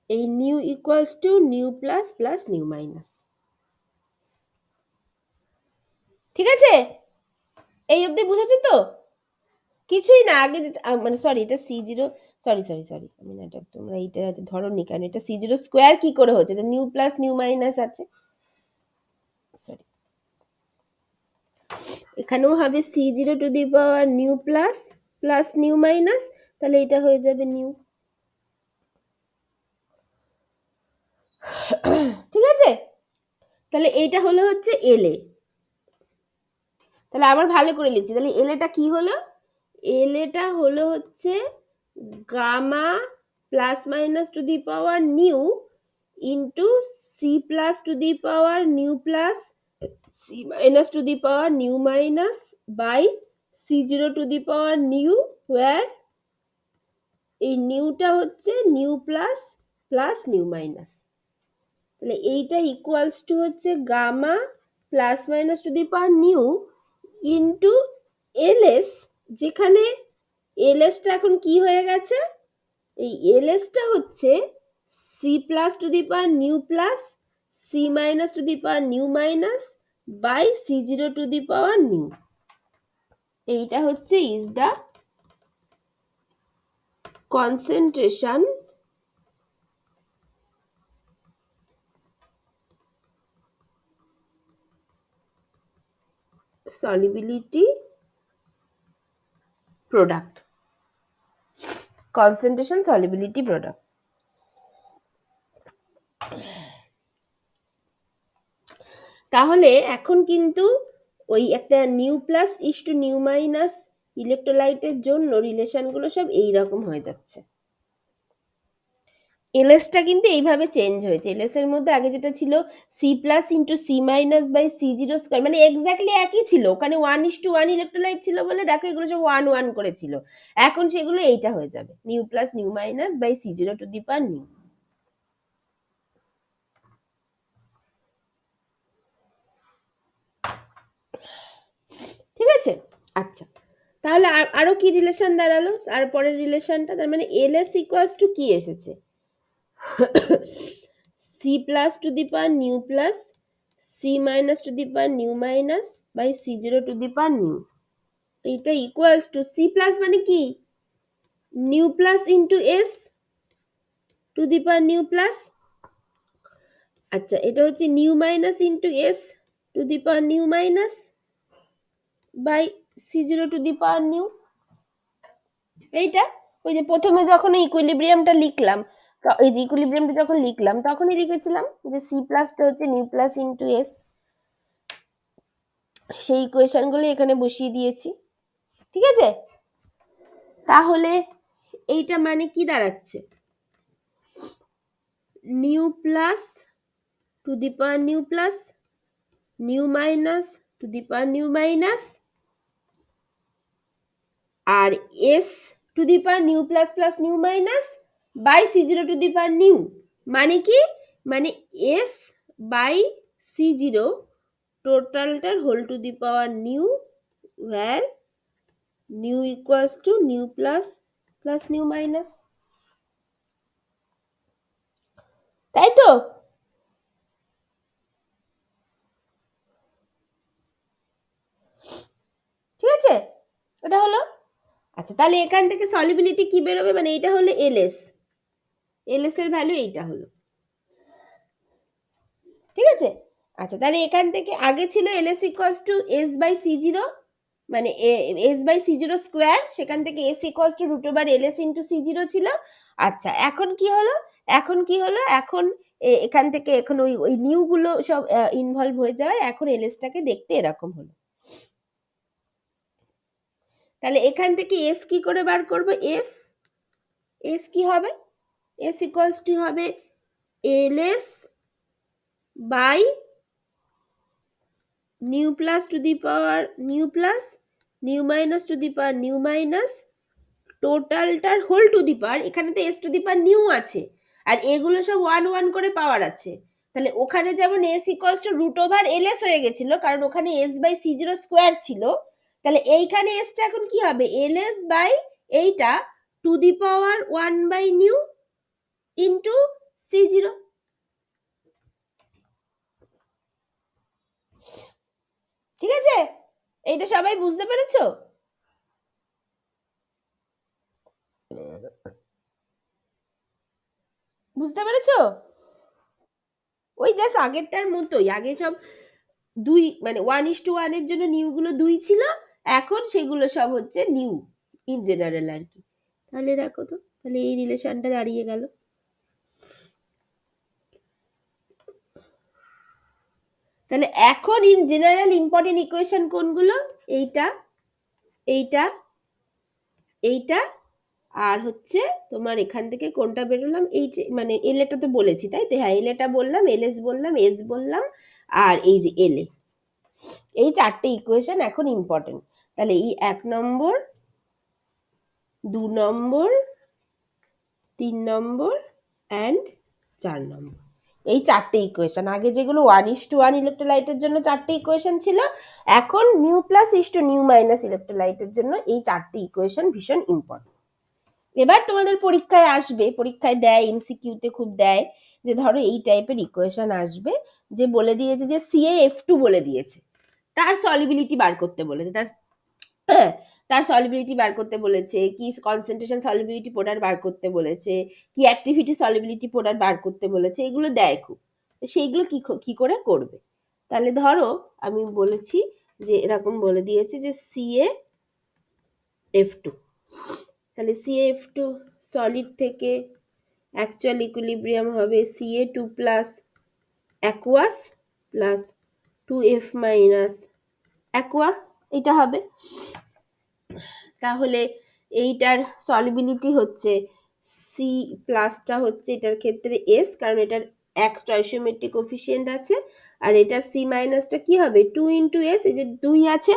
এই nu equals to nu plus plus nu minus. ঠিক আছে? এই অবধি বুঝেছো তো? কিছুই না, আগে মানে সরি এটা C zero, sorry sorry sorry আমি না, এটা তোমরা এইটা ধরোনি, কারণ এটা সি জিরো স্কোয়ার কি করে হচ্ছে, এটা নিউ প্লাস নিউ মাইনাস আছে, সরি। এখানেও হবে c0 to the power nu plus plus nu minus, তাহলে এটা হয়ে যাবে নিউ। ঠিক আছে, তাহলে এইটা হলো হচ্ছে এলএ। তাহলে আবার ভালো করে লিখছি, তাহলে এলএটা কি হলো? এলএটা হলো হচ্ছে gamma plus minus to the power nu into C plus to the power nu plus C minus to the power nu minus by c0 to the power nu, where এই নিউটা হচ্ছে nu plus plus nu minus. তাহলে এইটা ইকুয়ালস টু হচ্ছে gamma plus minus to the power nu into LS, যেখানে এলএসটা এখন কি হয়ে গেছে, এই এলএসটা হচ্ছে C plus to the power nu plus C minus to the power nu minus by c0 to the power nu. এইটা হচ্ছে is the concentration solubility product, concentration solubility product। তাহলে এখন কিন্তু ওই একটা nu plus is to nu minus ইলেকট্রোলাইটের জন্য রিলেশনগুলো সব এইরকম হয়ে যাচ্ছে। এলএসটা কিন্তু এইভাবে চেঞ্জ হয়েছে। এলএস এর মধ্যে আগে যেটা ছিল C plus into C minus by c0 square, মানে এক্স্যাক্টলি একই ছিল, ওখানে 1:1 ইলেকট্রোলাইট ছিল বলে দেখো এগুলো সব 1:1 করেছিল। এখন সেগুলো এইটা হয়ে যাবে nu plus nu minus by c0 to the power nu. ঠিক আছে, আচ্ছা তাহলে আরো কি রিলেশন দাঁড়ালো, আর পরের রিলেশনটা তার মানে এলএস ইকুয়ালস টু কি এসেছে, C plus to the power nu plus C minus to the power nu minus by c0 to the power nu. এটা ইকুয়ালস টু সি প্লাস মানে কি, nu plus into S to the power nu plus, আচ্ছা এটা হচ্ছে nu minus into S to the power nu minus by c0 to the power nu. এইটা ওই যে প্রথমে যখন ইকুইলিব্রিয়ামটা লিখলাম, এই যে ইকুইলিব্রিয়ামটা যখন লিখলাম তখনই লিখেছিলাম যে সি প্লাসটা হচ্ছে নিউ প্লাস ইন্টু এস, সেই ইকুয়েশনগুলো এখানে বসিয়ে দিয়েছি। ঠিক আছে, তাহলে এইটা মানে কি দাঁড়াচ্ছে, nu plus to the power nu plus nu minus to the power nu minus আর S to the power nu plus plus nu minus by c0 to the power nu. মানে কি, মানে এস বাই c0 টোটালটার whole to the power nu, where nu equals to nu plus plus nu minus. তাই তো, ঠিক আছে এটা হলো। আচ্ছা তাহলে এখান থেকে সলিবিলিটি কি বেরোবে, মানে এটা হলো এলএস, এলএস এর ভ্যালু এইটা হলো। ঠিক আছে, আচ্ছা তাহলে এখান থেকে আগে ছিল LS equals to S by c0, মানে এস বাই c0 স্কোয়ার, সেখান থেকে S equals to root over LS into c0 ছিল। আচ্ছা এখন কি হলো, এখন কি হলো, এখন এখান থেকে এখন ওই ওই নিউ গুলো সব ইনভলভ হয়ে যায়, এখন এলএসটাকে দেখতে এরকম হলো। তাহলে এখান থেকে এস কি করে বার করব, এস এস কি হবে, এস ইকুয়ালস টু হবে LS by nu plus to the power nu plus nu minus to the power nu minus টোটালটার হোল টু দি পাওয়ার, এখানে তো S to the power nu আছে আর এগুলো সব 1:1 করে পাওয়ার আছে, তাহলে ওখানে যেমন S equals to root over LS হয়ে গেছিল কারণ ওখানে এস বাই c0 স্কোয়ার ছিল, তাহলে এইখানে এসটা এখন কি হবে এলএস বাই এইটা to the power 1 by nu into c0। ঠিক আছে, এইটা সবাই বুঝতে পেরেছো, বুঝতে পেরেছো? ওই জাস্ট আগেরটার মতোই, আগে সব 2 মানে 1:1 এর জন্য নিউগুলো 2 ছিল, এখন সেগুলো সব হচ্ছে নিউ ইন জেনারেল আর কি। তাহলে দেখো তো, তাহলে এই রিলেশনটা দাঁড়িয়ে গেল। তাহলে এখন ইন জেনারেল ইম্পর্টেন্ট ইকুয়েশন কোনগুলো? এইটা, এইটা, এইটা, আর হচ্ছে তোমার এখান থেকে কোনটা বেরোলাম, এই মানে এলএটা তো বলেছি তাই তো, হ্যাঁ এলএটা বললাম, এলএস বললাম, এস বললাম, আর এই যে এলএ, এই চারটে ইকুয়েশন এখন ইম্পর্টেন্ট। তাহলে এই 1 নম্বর, 2 নম্বর, 3 নম্বর অ্যান্ড 4 নম্বর, এই চারটে ইকুয়েশন। আগে যেগুলো 1:1 ইলেকট্রোলাইটের জন্য চারটে ইকুয়েশন ছিল, এখন nu plus is to nu minus ইলেকট্রোলাইটের জন্য এই চারটে ইকুয়েশন ভীষণ ইম্পর্টেন্ট। এবার তোমাদের পরীক্ষায় আসবে, পরীক্ষায় দেয়, এমসিকিউতে খুব দেয়, যে ধরো এই টাইপের ইকুয়েশন আসবে, যে বলে দিয়েছে যে CaF2 বলে দিয়েছে, তার সলিবিলিটি বার করতে বলেছে, তার সলিবিলিটি বার করতে বলেছে, কি কনসেন্ট্রেশন সলিবিলিটি প্রোডাক্ট বার করতে বলেছে, কি অ্যাক্টিভিটি সলিবিলিটি প্রোডাক্ট বার করতে বলেছে, এগুলো দেয় খুব। সেইগুলো কি করে করবে? তাহলে ধরো আমি বলেছি যে এরকম বলে দিয়েছে যে CaF2, তাহলে CaF2 সলিড থেকে অ্যাকচুয়াল ইকুইলিব্রিয়াম হবে Ca2 plus aqueous plus 2F minus aqueous, এটা হবে। তাহলে এইটার সলিবিলিটি হচ্ছে সি প্লাসটা হচ্ছে এটার ক্ষেত্রে এস, কারণ এটার এক স্টয়চিওমেট্রিক কোফিসিয়েন্ট আছে, আর এটার সি মাইনাসটা কি হবে 2 ইন্টু এস, এই যে 2 আছে,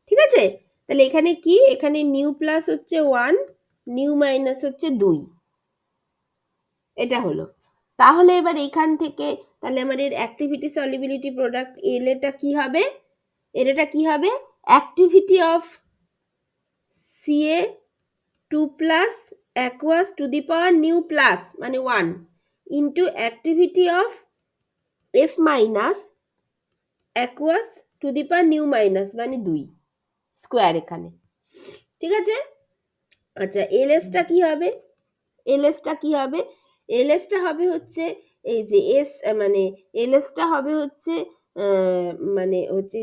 ঠিক আছে। তাহলে এখানে কি, এখানে নিউ প্লাস হচ্ছে 1, নিউ মাইনাস হচ্ছে 2, এটা হলো। তাহলে এবার এখান থেকে তাহলে আমাদের অ্যাক্টিভিটি সলিবিলিটি প্রোডাক্ট এলএটা কি হবে, এলএটা কি হবে, activity of Ca2 plus aqueous to the power nu plus মানে 1 into activity of F minus aqueous to the power nu minus মানে 2 স্কোয়ার এখানে, ঠিক আছে। আচ্ছা এলএসটা কি হবে, এলএসটা কি হবে, এলএসটা হবে হচ্ছে এই যে এস, মানে এলএসটা হবে হচ্ছে মানে হচ্ছে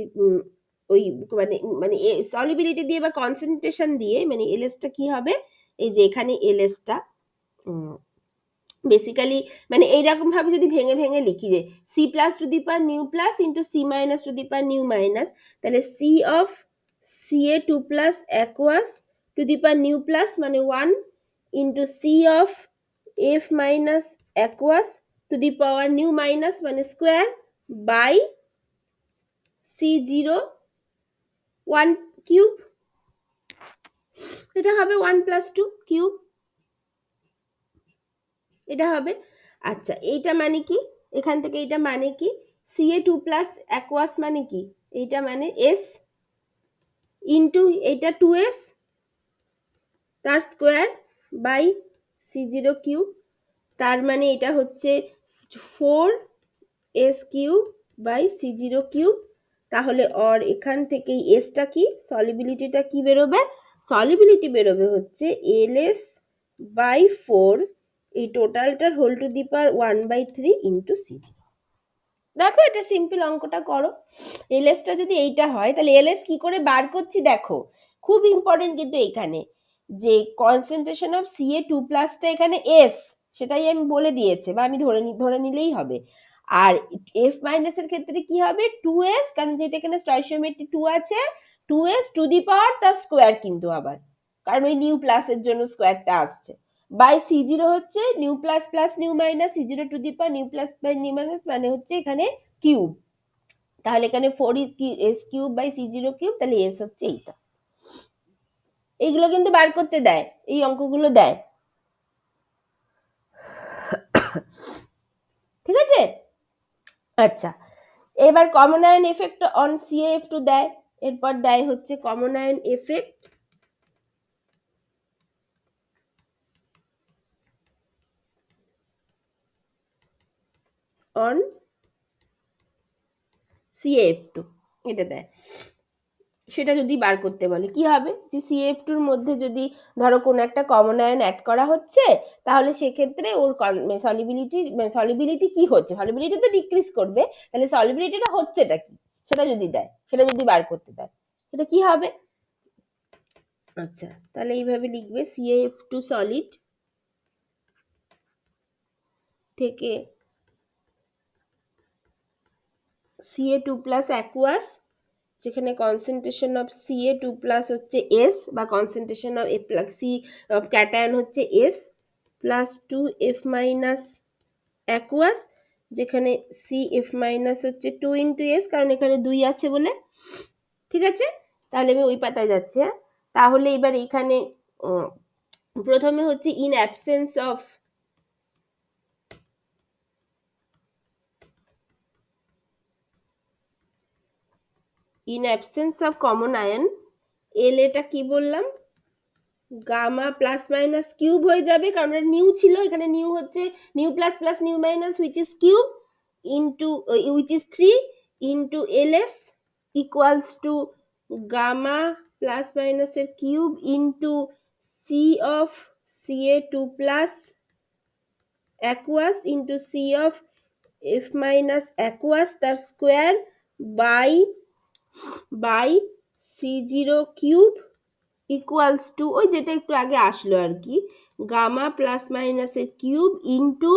ওই মানে মানে সলিবিলিটি দিয়ে বা কনসেন্ট্রেশন দিয়ে, মানে এলএসটা কি হবে, এই যে এখানে এলএসটা বেসিক্যালি মানে এইরকম ভাবে যদি ভেঙে ভেঙে লিখি যে C plus to the power nu plus into C minus to the power nu minus, তাহলে C of Ca2 plus aqueous to the power nu plus মানে 1 into C of F minus aqueous to the power nu minus মানে স্কোয়ার বাই C0 1 কিউব, এটা হবে 1 প্লাস 2 কিউব, এটা হবে। আচ্ছা এইটা মানে কি, এখান থেকে এইটা মানে কি, Ca2 প্লাস অ্যাকুয়াস মানে কি, এইটা মানে S ইন্টু এইটা 2S তার স্কোয়ার বাই C0 কিউব, তার মানে এটা হচ্ছে 4S cube by C0 cube. তাহলে অর এখান থেকে এসটা কি, সলিবিলিটিটা কি বেরোবে, সলিবিলিটি বেরোবে হচ্ছে LS বাই 4, এই টোটালটার whole to the power 1/3 into C0। দেখো এটা সিম্পল অঙ্কটা করো, এলএসটা যদি এইটা হয় তাহলে এলএস কি করে বার করছি দেখো, খুব ইম্পর্টেন্ট কিন্তু এখানে যে কনসেন্ট্রেশন অফ Ca2 প্লাসটা এখানে এস, সেটাই আমি বলে দিয়েছে বা আমি ধরে নিলেই হবে, আর এফ মাইনাস এর ক্ষেত্রে কি হবে 2s, কারণ যেটা এখানে স্টয়চিওমেট্রি 2 আছে, 2s টু দি পাওয়ার তার স্কোয়ার কিন্তু আবার, কারণ ওই নিউ প্লাসের জন্য স্কোয়ারটা আসছে, বাই C0 হচ্ছে nu plus plus nu minus C0 to the power nu plus by nu minus মানে হচ্ছে এখানে কিউব, তাহলে এখানে 4S cube by C0 cube, তাহলে এস হচ্ছে এইটা। এইগুলো কিন্তু বার করতে দেয়, এই অঙ্কগুলো দেয়, ঠিক আছে। আচ্ছা এবার common ion effect on CaF2 দেয়, এরপর দেয় হচ্ছে common ion effect on CaF2, এটা দেয়। সেটা যদি বার করতে বলে কি হবে, যে CF2 এর মধ্যে যদি ধরো কোনো একটা কমন আয়ন অ্যাড করা হচ্ছে, তাহলে সেক্ষেত্রে ওর সলিবিলিটি কি হচ্ছে, সলিবিলিটি তো ডিক্রিজ করবে, তাহলে সলিবিলিটিটা হচ্ছেটা কি সেটা যদি দেয়, সেটা যদি বার করতে দেয়, সেটা কি হবে। আচ্ছা, তাহলে এইভাবে লিখবে CF2 সলিড থেকে Ca2 প্লাস অ্যাকুয়াস, যেখানে কনসেন্ট্রেশন অফ Ca2 প্লাস হচ্ছে S, বা concentration of C of cation হচ্ছে S, plus 2F minus aqueous, যেখানে CF মাইনাস হচ্ছে 2 ইন্টু S, কারণ এখানে 2 আছে বলে। ঠিক আছে, তাহলে আমি ওই পাতায় যাচ্ছি। হ্যাঁ, তাহলে এবার এখানে প্রথমে হচ্ছে in absence of common ion, L এটা কি বললাম, গামা প্লাস মাইনাস কিউব হয়ে যাবে, কারণ এটা নিউ ছিল, এখানে নিউ হচ্ছে nu plus plus nu minus which is cube into which is 3 into LS equals to gamma plus মাইনাসের cube into C of Ca2 plus aqueous into C of F minus aqueous তার square by C0 cube equals to ওই যেটা একটু আগে আসলো আর কি, গামা প্লাস মাইনাসের cube into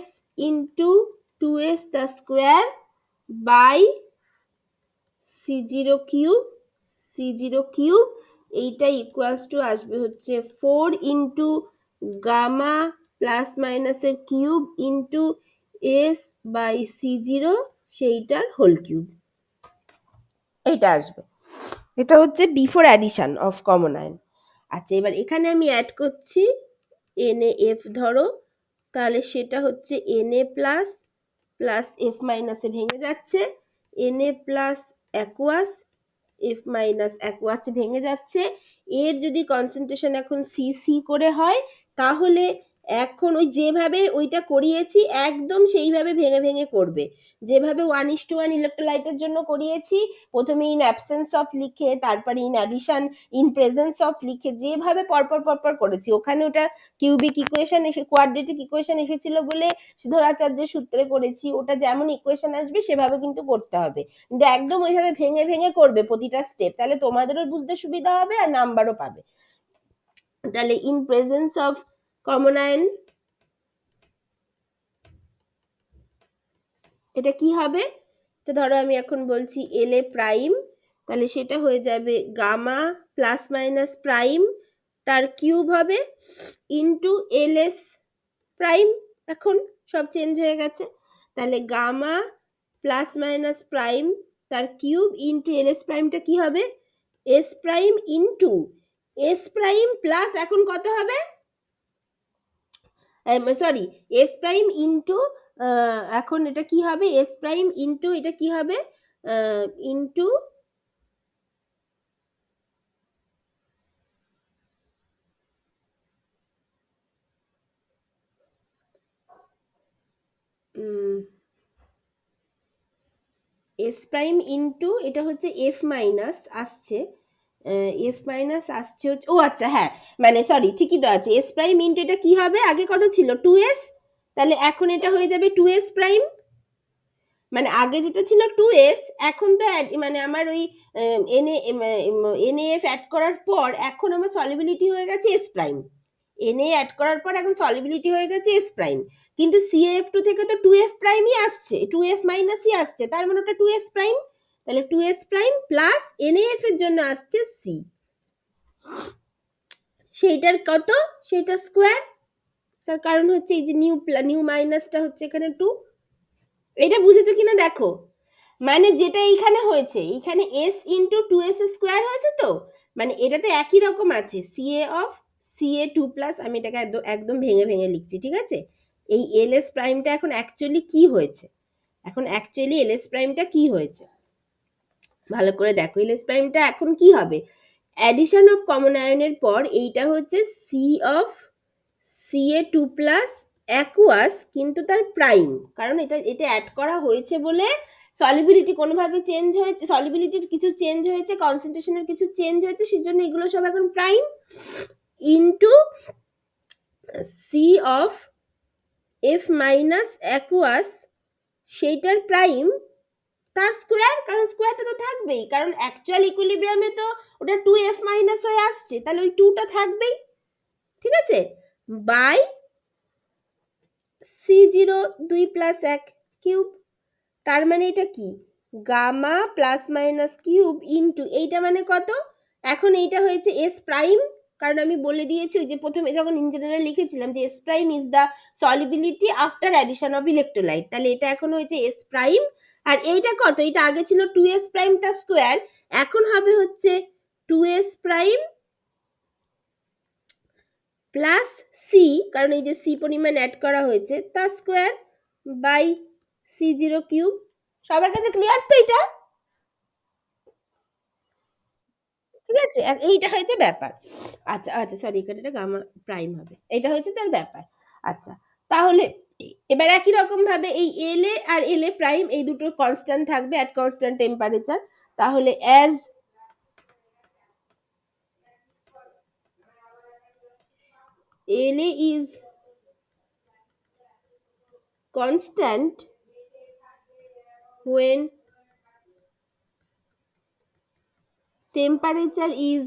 S into 2S the square by C0 cube এইটা ইকুয়ালস টু আসবে হচ্ছে 4 ইন্টু গামা প্লাস মাইনাসের cube into S by C0 সেইটার হোল কিউব, এইটা আসবে। এটা হচ্ছে before addition of common ion. আচ্ছা, এবার এখানে আমি অ্যাড করছি NaF ধরো, তাহলে সেটা হচ্ছে Na প্লাস প্লাস F মাইনাসে ভেঙে যাচ্ছে, Na plus aqueous F minus অ্যাকুয়াসে ভেঙে যাচ্ছে। এর যদি কনসেন্ট্রেশন এখন CC করে হয়, তাহলে এখন ওই যেভাবে ওইটা করিয়েছি একদম সেইভাবে ভেঙে ভেঙে করবে, যেভাবে 1:1 ইলেকট্রোলাইটের জন্য করিয়েছি, প্রথমে ইন অ্যাবসেন্স অফ লিখে, তারপরে in addition, in presence of লিখে, যেভাবে পরপর পরপর করেছি, ওখানে ওটা কিউবিক ইকুয়েশন কোয়াড্রেটিক ইকুয়েশন এসেছিল বলে সিদ্ধরাচার্যের সূত্রে করেছি, ওটা যেমন ইকুয়েশন আসবে সেভাবে কিন্তু করতে হবে, কিন্তু একদম ওইভাবে ভেঙে ভেঙে করবে প্রতিটা স্টেপ, তাহলে তোমাদেরও বুঝতে সুবিধা হবে আর নাম্বারও পাবে। তাহলে in presence of common ion এটা কি হবে, তো ধরো আমি এখন বলছি La প্রাইম, তাহলে সেটা হয়ে যাবে গামা প্লাস মাইনাস প্রাইম তার কিউব হবে ইন্টু LS প্রাইম, এখন সব চেঞ্জ হয়ে গেছে, তাহলে গামা প্লাস মাইনাস প্রাইম তার কিউব ইন্টু LS প্রাইমটা কি হবে S prime into S prime plus এখন কত হবে, সরি S প্রাইম ইন্টু এখন এটা কি হবে S প্রাইম ইন্টু এটা কি হবে ইন্টু S প্রাইম ইন্টু এটা হচ্ছে F মাইনাস আসছে, F মাইনাস আসছে হচ্ছে, ও আচ্ছা হ্যাঁ, মানে সরি ঠিকই তো আছে, S প্রাইম ইন্টু এটা কি হবে, আগে কত ছিল 2S, তাহলে এখন এটা হয়ে যাবে 2S প্রাইম, মানে আগে যেটা ছিল 2S, এখন তো মানে আমার ওই NaF অ্যাড করার পর এখন আমার সলিবিলিটি হয়ে গেছে S প্রাইম, Na অ্যাড করার পর এখন সলিবিলিটি হয়ে গেছে S প্রাইম, কিন্তু CF2 থেকে তো 2F প্রাইমই আসছে, 2F মাইনাসই আসছে, তার মানে ওটা 2S প্রাইম, তাহলে 2S প্রাইম প্লাস NaF এর জন্য আসছে C, সেইটার কত, সেইটার স্কোয়ার, তার কারণ হচ্ছে এই যে নিউ মাইনাসটা হচ্ছে এখানে 2, এটা বুঝেছো কিনা দেখো, মানে যেটা এইখানে হয়েছে, এইখানে S ইন্টু 2S স্কোয়ার হয়েছে, তো মানে এটা তো একই রকম আছে, Ca2 প্লাস, আমি এটাকে একদম ভেঙে ভেঙে লিখছি, ঠিক আছে, এই LS প্রাইমটা এখন অ্যাকচুয়ালি কি হয়েছে, এখন অ্যাকচুয়ালি LS প্রাইমটা কি হয়েছে ভালো করে দেখো, LS প্রাইমটা এখন কি হবে, অ্যাডিশন অফ কমন আয়নের পর এইটা হচ্ছে C of Ca2 plus aqueous কিন্তু তার প্রাইম, কারণ এটা এটা অ্যাড করা হয়েছে বলে সলিবিলিটি কোনোভাবে চেঞ্জ হয়েছে, সলিবিলিটির কিছু চেঞ্জ হয়েছে, কনসেন্ট্রেশনের কিছু চেঞ্জ হয়েছে, সেজন্য এগুলো সব এখন prime into C of F minus aqueous, সেইটার প্রাইম তার স্কোয়ার, কারণ স্কোয়ারটা তো থাকবেই, কারণ অ্যাকচুয়াল ইকুইলিব্রিয়ামে তো ওটা 2f মাইনাস হয়ে আসছে, তাহলে ওই 2টা থাকবেই, ঠিক আছে, বাই c0 2 প্লাস 1 কিউব, তার মানে এটা কি gamma plus minus cube into এইটা মানে কত, এখন এইটা হয়েছে এস প্রাইম, কারণ আমি বলে দিয়েছি ওই যে প্রথমে যখন ইন জেনারেল লিখেছিলাম যে S prime is the solubility after addition of electrolyte, তাহলে এটা এখন হয়েছে এস প্রাইম, আর এইটা কত, এটা আগে ছিল 2s প্রাইম তার স্কোয়ার, এখন হবে হচ্ছে 2s প্রাইম প্লাস সি, কারণ এই যে সি পরিমাণ অ্যাড করা হয়েছে, তার স্কোয়ার বাই c0 কিউব। সবার কাছে ক্লিয়ার তো এটা? ঠিক আছে, এইটা হয়েছে ব্যাপার। আচ্ছা আচ্ছা, সরি, এখানে এটা গামা প্রাইম হবে, এটা হয়েছে তার ব্যাপার। আচ্ছা, তাহলে এবার একই রকম ভাবে এই এল এ আর এল এ প্রাইম এই দুটো কনস্ট্যান্ট থাকবে অ্যাট কনস্ট্যান্ট টেম্পারেচার, তাহলে as L A is constant when temperature is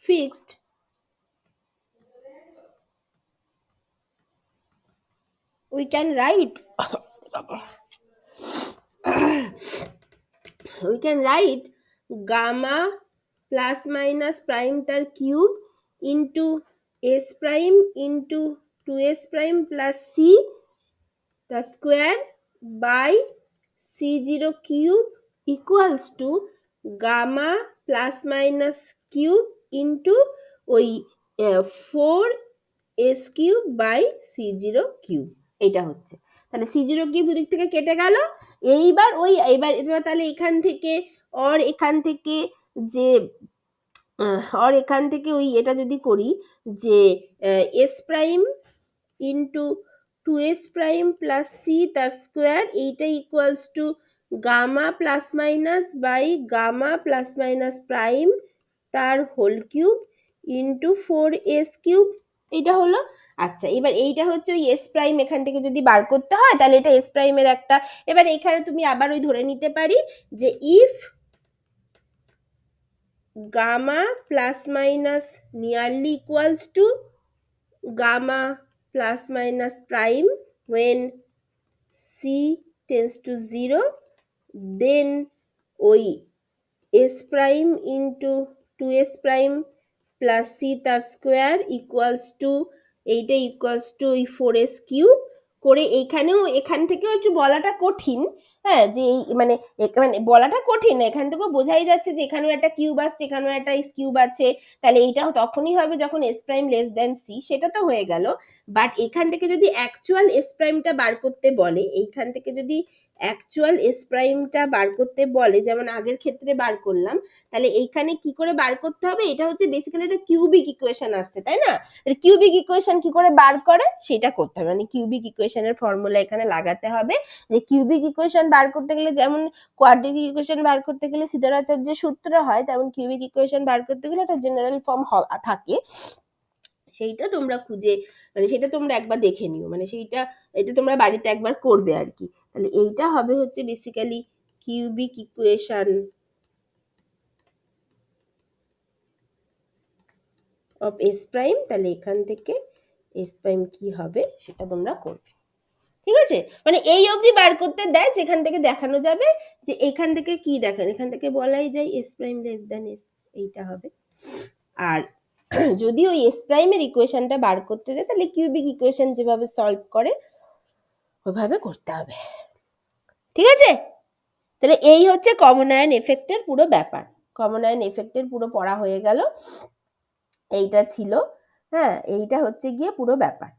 fixed, we can write we can write gamma plus minus prime তার cube into s prime into 2s prime plus c the square by c0 cube equals to gamma plus minus cube into ওই 4s cube by c0 cube, এটা হচ্ছে, তাহলে c0 কিউব দিক থেকে কেটে গেল, এইবার ওই এবার তাহলে এখান থেকে এখান থেকে যে এখান থেকে ওই এটা যদি করি যে S prime into 2s prime plus C তার স্কোয়ার, এইটা equals to gamma plus minus by gamma plus minus prime তার whole cube into 4s cube, এটা হলো। আচ্ছা, এবার এইটা হচ্ছে ওই এস প্রাইম এখান থেকে যদি বার করতে হয় তাহলে এটা এস প্রাইমের একটা, এবার এখানে তুমি আবার ওই ধরে নিতে পারি যে if gamma plus minus nearly equals to gamma plus minus prime when c tends to 0, then ওই s prime into 2s prime plus c তার স্কোয়ার ইকুয়ালস টু এইটা ইকুয়ালস টু ওই 4s কিউব করে, এইখানেও এখান থেকেও একটু বলাটা কঠিন, হ্যাঁ, যে মানে মানে বলাটা কঠিন না, এখান থেকেও বোঝাই যাচ্ছে যে এখানেও একটা কিউব আসছে, এখানেও একটা কিউব আছে, তাহলে এইটাও তখনই হবে যখন S prime less than C, সেটা তো হয়ে গেল, বাট এখান থেকে যদি অ্যাকচুয়াল এস প্রাইমটা বার করতে বলে, এইখান থেকে যদি অ্যাকচুয়াল এস প্রাইমটা বার করতে বলে যেমন আগের ক্ষেত্রে বার করলাম, তাহলে এইখানে কি করে বার করতে হবে, এটা হচ্ছে বেসিক্যালি একটা কিউবিক ইকুয়েশন আসছে, তাই না, কিউবিক ইকুয়েশন কি করে বার করে সেটা করতে হবে, মানে কিউবিক ইকুয়েশনের ফর্মুলা এখানে লাগাতে হবে, যে কিউবিক ইকুয়েশন বার করতে গেলে যেমন কোয়াড্রেটিক ইকুয়েশন বার করতে গেলে সিদ্ধারাচার্যের সূত্র হয়, তেমন কিউবিক ইকুয়েশন বার করতে গেলে একটা জেনারেল ফর্ম থাকে, সেইটা তোমরা খুঁজে, মানে সেটা তোমরা একবার দেখে নিও, মানে সেইটা এটা তোমরা বাড়িতে একবার করবে আর কি, তাহলে এইটা হবে হচ্ছে basically cubic equation of S prime, তাহলে এখান থেকে এস প্রাইম কি হবে সেটা তোমরা করবে, ঠিক আছে, মানে এই অবধি বার করতে দেয় যেখান থেকে দেখানো যাবে যে এখান থেকে কি দেখেন, এখান থেকে বলাই যায় এস প্রাইম লেস দেন এস, এইটা হবে, আর যদি ওই এস প্রাইমের ইকুয়েশনটা বার করতে দেয় তাহলে কিউবিক ইকুয়েশন যেভাবে সলভ করে ওইভাবে করতে হবে, ঠিক আছে, তাহলে এই হচ্ছে কমন আয়ন এফেক্টের পুরো ব্যাপার, কমন আয়ন এফেক্টের পুরো পড়া হয়ে গেল, এইটা ছিল, হ্যাঁ, এইটা হচ্ছে গিয়ে পুরো ব্যাপার,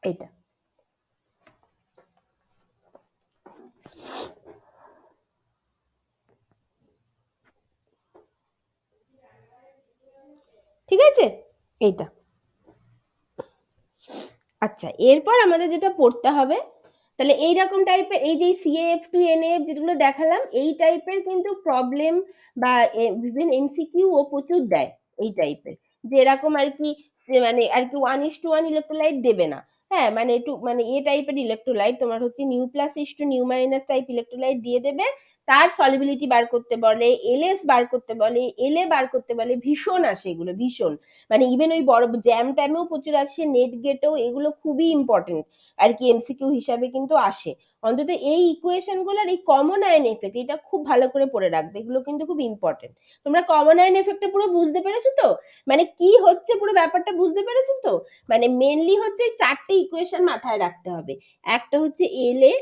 এইটা। ঠিক আছে, এইটা। আচ্ছা, এরপর আমাদের যেটা পড়তে হবে, তাহলে এইরকম টাইপের এই যে CaF2NaF যেগুলো দেখালাম, এই টাইপের কিন্তু প্রবলেম বা বিভিন্ন MCQ ও প্রচুর দেয় এই টাইপের, যে এরকম আর কি মানে আর কি 1:1 ইলেকট্রোলাইট দেবে না। হ্যাঁ, মানে একটু মানে এ টাইপের ইলেকট্রোলাইট তোমার হচ্ছে nu plus is to nu minus type electrolyte দিয়ে দেবে, তার সলিবিলিটি বার করতে বলে, এলএস বার করতে বলে, এলএ বার করতে বলে, ভীষণ আসে এগুলো, ভীষণ। মানে ইভেন ওই বড় জ্যাম ট্যামেও প্রচুর আসে, নেট গেটেও, এগুলো খুবই ইম্পর্টেন্ট আর কি, এমসিকিউ হিসাবে কিন্তু আসে। অন্তত এই ইকুয়েশন গুলোর এই কমন আয়ন এফেক্ট, এটা খুব ভালো করে পড়ে রাখবে, এগুলো কিন্তু খুব ইম্পর্টেন্ট। তোমরা কমন আয়ন এফেক্টটা পুরো বুঝতে পেরেছো তো? মানে কি হচ্ছে পুরো ব্যাপারটা বুঝতে পেরেছো তো? মানে মেনলি হচ্ছে চারটে ইকুয়েশন মাথায় রাখতে হবে। একটা হচ্ছে এল এ,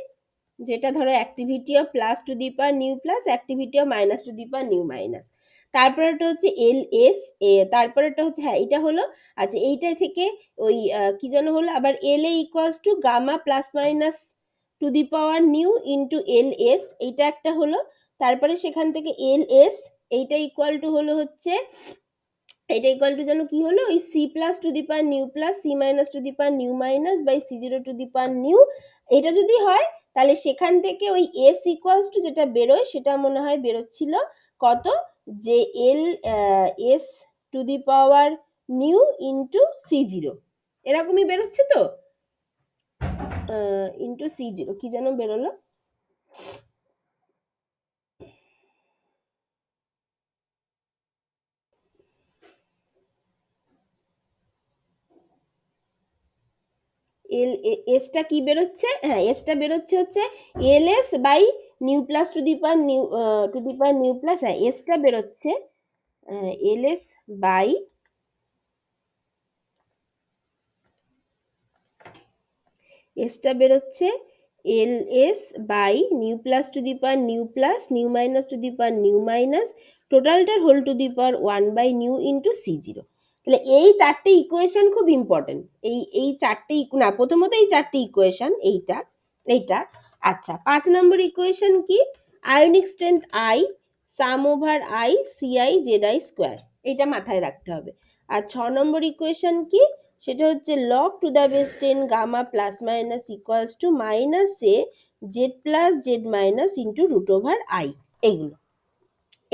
যেটা ধরো activity of plus to the power nu plus, activity of minus to the power nu minus. তারপর একটা হচ্ছে এল এস এ, তারপর একটা হচ্ছে, হ্যাঁ এটা হলো। আচ্ছা, এইটা থেকে ওই কি যেন হলো আবার, L A equals to gamma plus minus to the power nu into L S, এইটা একটা হলো। তারপরে সেখান থেকে এল এস, এইটা ইকুয়াল টু হলো হচ্ছে, এটা ইকুয়াল টু যেন কি হলো, ওই C plus to the power nu plus C minus to the power nu minus by C zero to the power nu. এটা যদি হয় তাহলে সেখান থেকে ওই এস ইকুয়ালস টু যেটা বেরোয় সেটা মনে হয় বেরোচ্ছিল কত, যে L S to the power nu into C zero, এরকমই বেরোচ্ছে তো, ইন্টু সি জিরো, কি যেন বেরোলো, এল এসটা কি বেরোচ্ছে, হ্যাঁ এসটা বেরোচ্ছে হচ্ছে L S by nu plus to the power nu to the power nu plus, হ্যাঁ এসটা বেরোচ্ছে এল এস বাই, এসটা বেরোচ্ছে L S by nu plus to the power nu plus nu minus to the power nu minus টোটালটার whole to the power 1 by nu into C zero. তাহলে এই চারটে ইকুয়েশন খুব ইম্পর্টেন্ট, এই চারটে না, প্রথমত এই চারটে ইকুয়েশন, এইটা এইটা। আচ্ছা, 5 নম্বর ইকুয়েশন কি, ionic strength I sum over I C I Z I square, এটা মাথায় রাখতে হবে। আর 6 নম্বর ইকুয়েশন কি, সেটা হচ্ছে log to the base 10 gamma plus minus equals to minus A Z plus Z minus into root over I. এইগুলো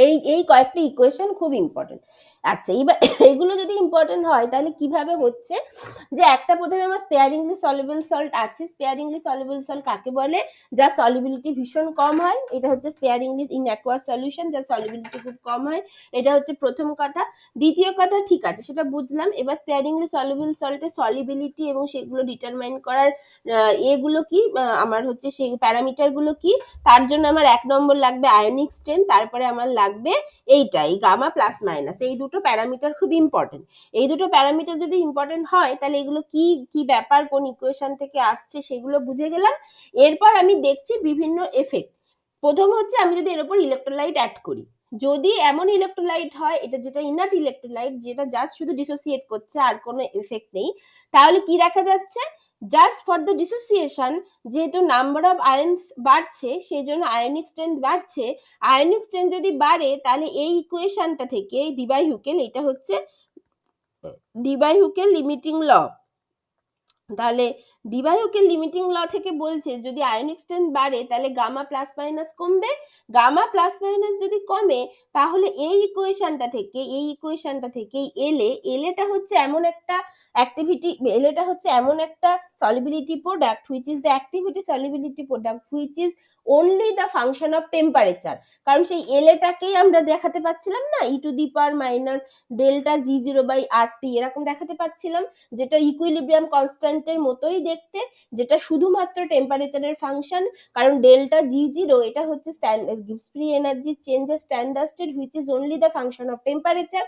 এই এই কয়েকটা ইকুয়েশন খুব ইম্পর্টেন্ট। আচ্ছা, এবার এগুলো যদি ইম্পর্টেন্ট হয় তাহলে কিভাবে হচ্ছে, যে একটা প্রথমে আমার স্পেয়ারিংলি সলিবল সল্ট আছে। স্পেয়ারিংলি সলিবল সল্ট কাকে বলে, যা সলিবিলিটি ভীষণ কম হয়, এটা হচ্ছে স্পেয়ারিংলি ইন অ্যাকোয়াস সলিউশন, যা সলিবিলিটি খুব কম হয়, এটা হচ্ছে প্রথম কথা। দ্বিতীয় কথা, ঠিক আছে সেটা বুঝলাম, এবার স্পেয়ারিংলি সলিবল সল্টের সলিবিলিটি এবং সেগুলো ডিটারমাইন করার এগুলো কি, আমার হচ্ছে সেই প্যারামিটারগুলো কি, তার জন্য আমার 1 নম্বর লাগবে আয়নিক স্ট্রেংথ, তারপরে আমার লাগবে এইটাই গামা প্লাস মাইনাস, এই দুটো প্যারামিটার খুব ইম্পর্টেন্ট। এই দুটো প্যারামিটার যদি ইম্পর্টেন্ট হয় তাহলে এগুলো কি কি ব্যাপার, কোন ইকুয়েশন থেকে আসছে সেগুলো বুঝে গেলাম। এরপর আমি দেখছি বিভিন্ন এফেক্ট। প্রথম হচ্ছে, আমি যদি এর উপর ইলেকট্রোলাইট অ্যাড করি, যদি এমন ইলেকট্রোলাইট হয়, এটা যেটা ইনার্ট ইলেকট্রোলাইট, যেটা জাস্ট শুধু ডিসোসিয়েট করছে আর কোনো এফেক্ট নেই, তাহলে কি দেখা যাচ্ছে, জাস্ট ফর দ্য ডিসোসিয়েশন, যেহেতু নাম্বার অফ আয়ন্স বাড়ছে সেই জন্য আয়নিক স্ট্রেংথ বাড়ছে। আয়নিক স্ট্রেংথ যদি বাড়ে তাহলে এই ইকুয়েশনটা থেকে ডিবাই হুকেল, এটা হচ্ছে ডিবাই হুকেল লিমিটিং ল, তাহলে ডিবাই হুকেল লিমিটিং ল থেকে বলছে যদি আয়নিক স্ট্রেংথ বাড়ে তাহলে গামা প্লাস মাইনাস কমবে। গামা প্লাস মাইনাস যদি কমে তাহলে এই ইকুয়েশনটা থেকে এলএটা হচ্ছে এমন একটা অ্যাক্টিভিটি, এলএটা হচ্ছে এমন একটা solubility product which is the activity solubility product which is only the function of temperature. কারণ সেই এলএটাকেই আমরা দেখাতে পাচ্ছিলাম না, e to the power minus delta G zero by R T, এরকম দেখাতে পাচ্ছিলাম, যেটা ইকুইলিব্রিয়াম কনস্ট্যান্টের মতোই দেখতে, যেটা শুধুমাত্র টেম্পারেচারের ফাংশন। কারণ ডেল্টা জি জিরো এটা হচ্ছে gives free energy changes standard state which is only the function of temperature.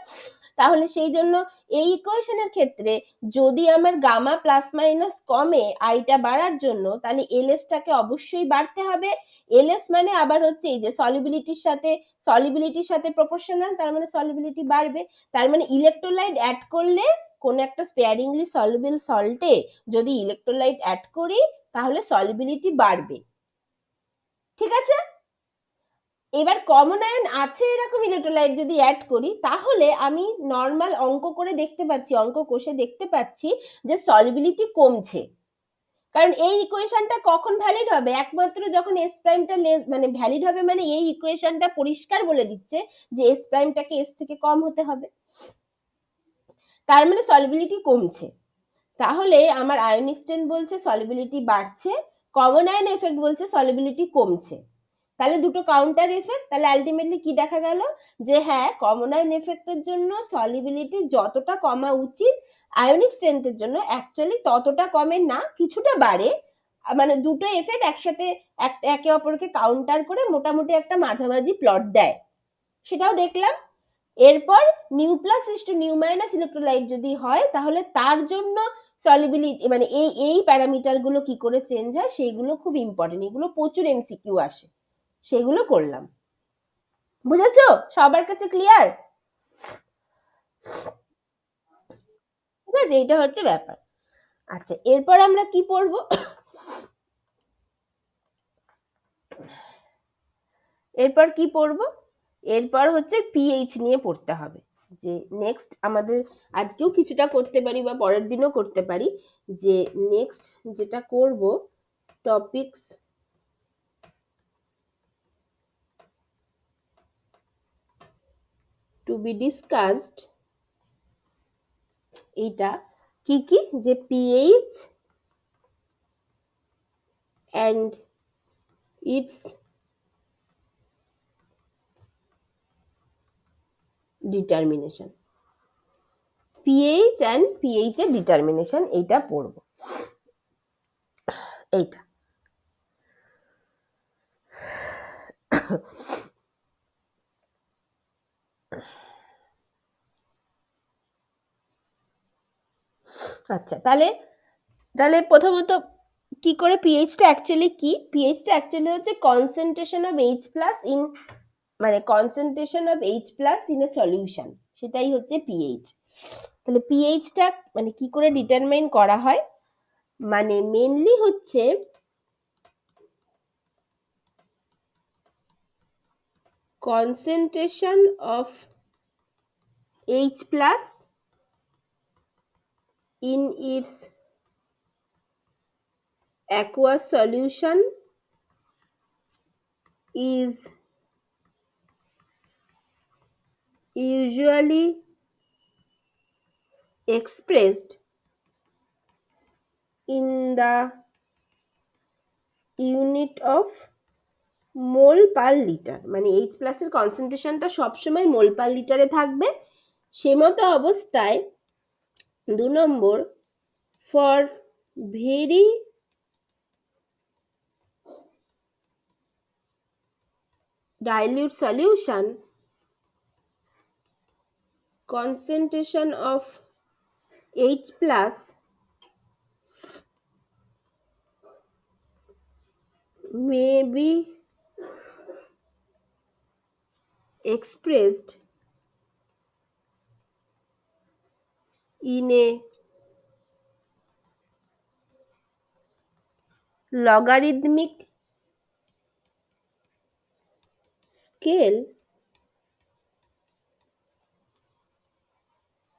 তাহলে সেই জন্য এই ইকুয়েশনের ক্ষেত্রে যদি আমার গামা প্লাস মাইনাস কমে আইটা বাড়ার জন্য, তাহলে এলএসটাকে অবশ্যই বাড়তে হবে। এলএস মানে আবার হচ্ছে এই যে সলিবিলিটির সাথে প্রপোর্শনাল, তার মানে সলিবিলিটি বাড়বে। তার মানে ইলেকট্রোলাইট অ্যাড করলে, কোন একটা স্পেয়ারিংলি সলিবল সল্টে যদি ইলেকট্রোলাইট অ্যাড করি তাহলে সলিবিলিটি বাড়বে। ঠিক আছে, এবার কমন আয়ন আছে এরকম ইলেকট্রোলাইট যদি অ্যাড করি, তাহলে আমি নর্মাল অঙ্ক করে দেখতে পাচ্ছি, অঙ্ক কষে দেখতে পাচ্ছি যে সলিবিলিটি কমছে। কারণ এই ইকুয়েশনটা কখন ভ্যালিড হবে? একমাত্র যখন এস প্রাইমটা মানে ভ্যালিড হবে, মানে এই ইকুয়েশনটা পরিষ্কার বলে দিচ্ছে যে এস প্রাইমটাকে এস থেকে কম হতে হবে, তার মানে সলিবিলিটি কমছে। তাহলে আমার আয়নিক স্ট্রেন বলছে সলিবিলিটি বাড়ছে, কমন আয়ন এফেক্ট বলছে সলিবিলিটি কমছে। তাহলে দুটো কাউন্টার এফেক্ট। তাহলে আলটিমেটলি কি দেখা গেল যে হ্যাঁ, কমন আয়ন এফেক্টের জন্য সলিবিলিটি যতটা কমা উচিত আয়নিক স্ট্রেংথের জন্য অ্যাকচুয়ালি ততটা কমে না, কিছুটা বাড়ে। মানে দুটো এফেক্ট একসাথে একে অপরকে কাউন্টার করে মোটামুটি একটা মাঝামাঝি প্লট দেয়, সেটাও দেখলাম। এরপর new plus is to nu minus electrolyte যদি হয়, তাহলে তার জন্য সলিবিলিটি মানে এই প্যারামিটার গুলো কি করে চেঞ্জ হয় সেইগুলো খুব ইম্পর্টেন্ট, এগুলো প্রচুর এমসিকিউ আসে, সেগুলো করলাম। বুঝেছো? সবার কাছে ক্লিয়ার? ঠিক আছে, এইটা হচ্ছে ব্যাপার। আচ্ছা, এরপর আমরা কি পড়বো? এরপর কি পড়বো? এরপর হচ্ছে পিএইচ নিয়ে পড়তে হবে। যে নেক্সট আমাদের আজকেও কিছুটা করতে পারি বা পরের দিনও করতে পারি, যে নেক্সট যেটা করব টপিকস টু বি ডিসকাসড, এইটা কি কি, যে pH and it's determination, pH and pH এর ডিটারমিনেশন, এইটা পড়বো। এইটা আচ্ছা, তাহলে তাহলে প্রথমত কি করে পিএইচটা অ্যাকচুয়ালি কি? পিএইচটা অ্যাকচুয়ালি হচ্ছে concentration of H plus in, মানে concentration of H plus in a solution, সেটাই হচ্ছে পিএইচ। তাহলে পিএইচটা মানে কি করে ডিটারমাইন করা হয়, মানে মেনলি হচ্ছে concentration of H plus in its aqueous solution is usually expressed in the unit of mole per litre, মানে এইচ প্লাস এর কনসেন্ট্রেশনটা সবসময় মোল পার লিটারে থাকবে। সে মতো অবস্থায় 2 number, for very dilute solution concentration of H plus may be expressed in a logarithmic scale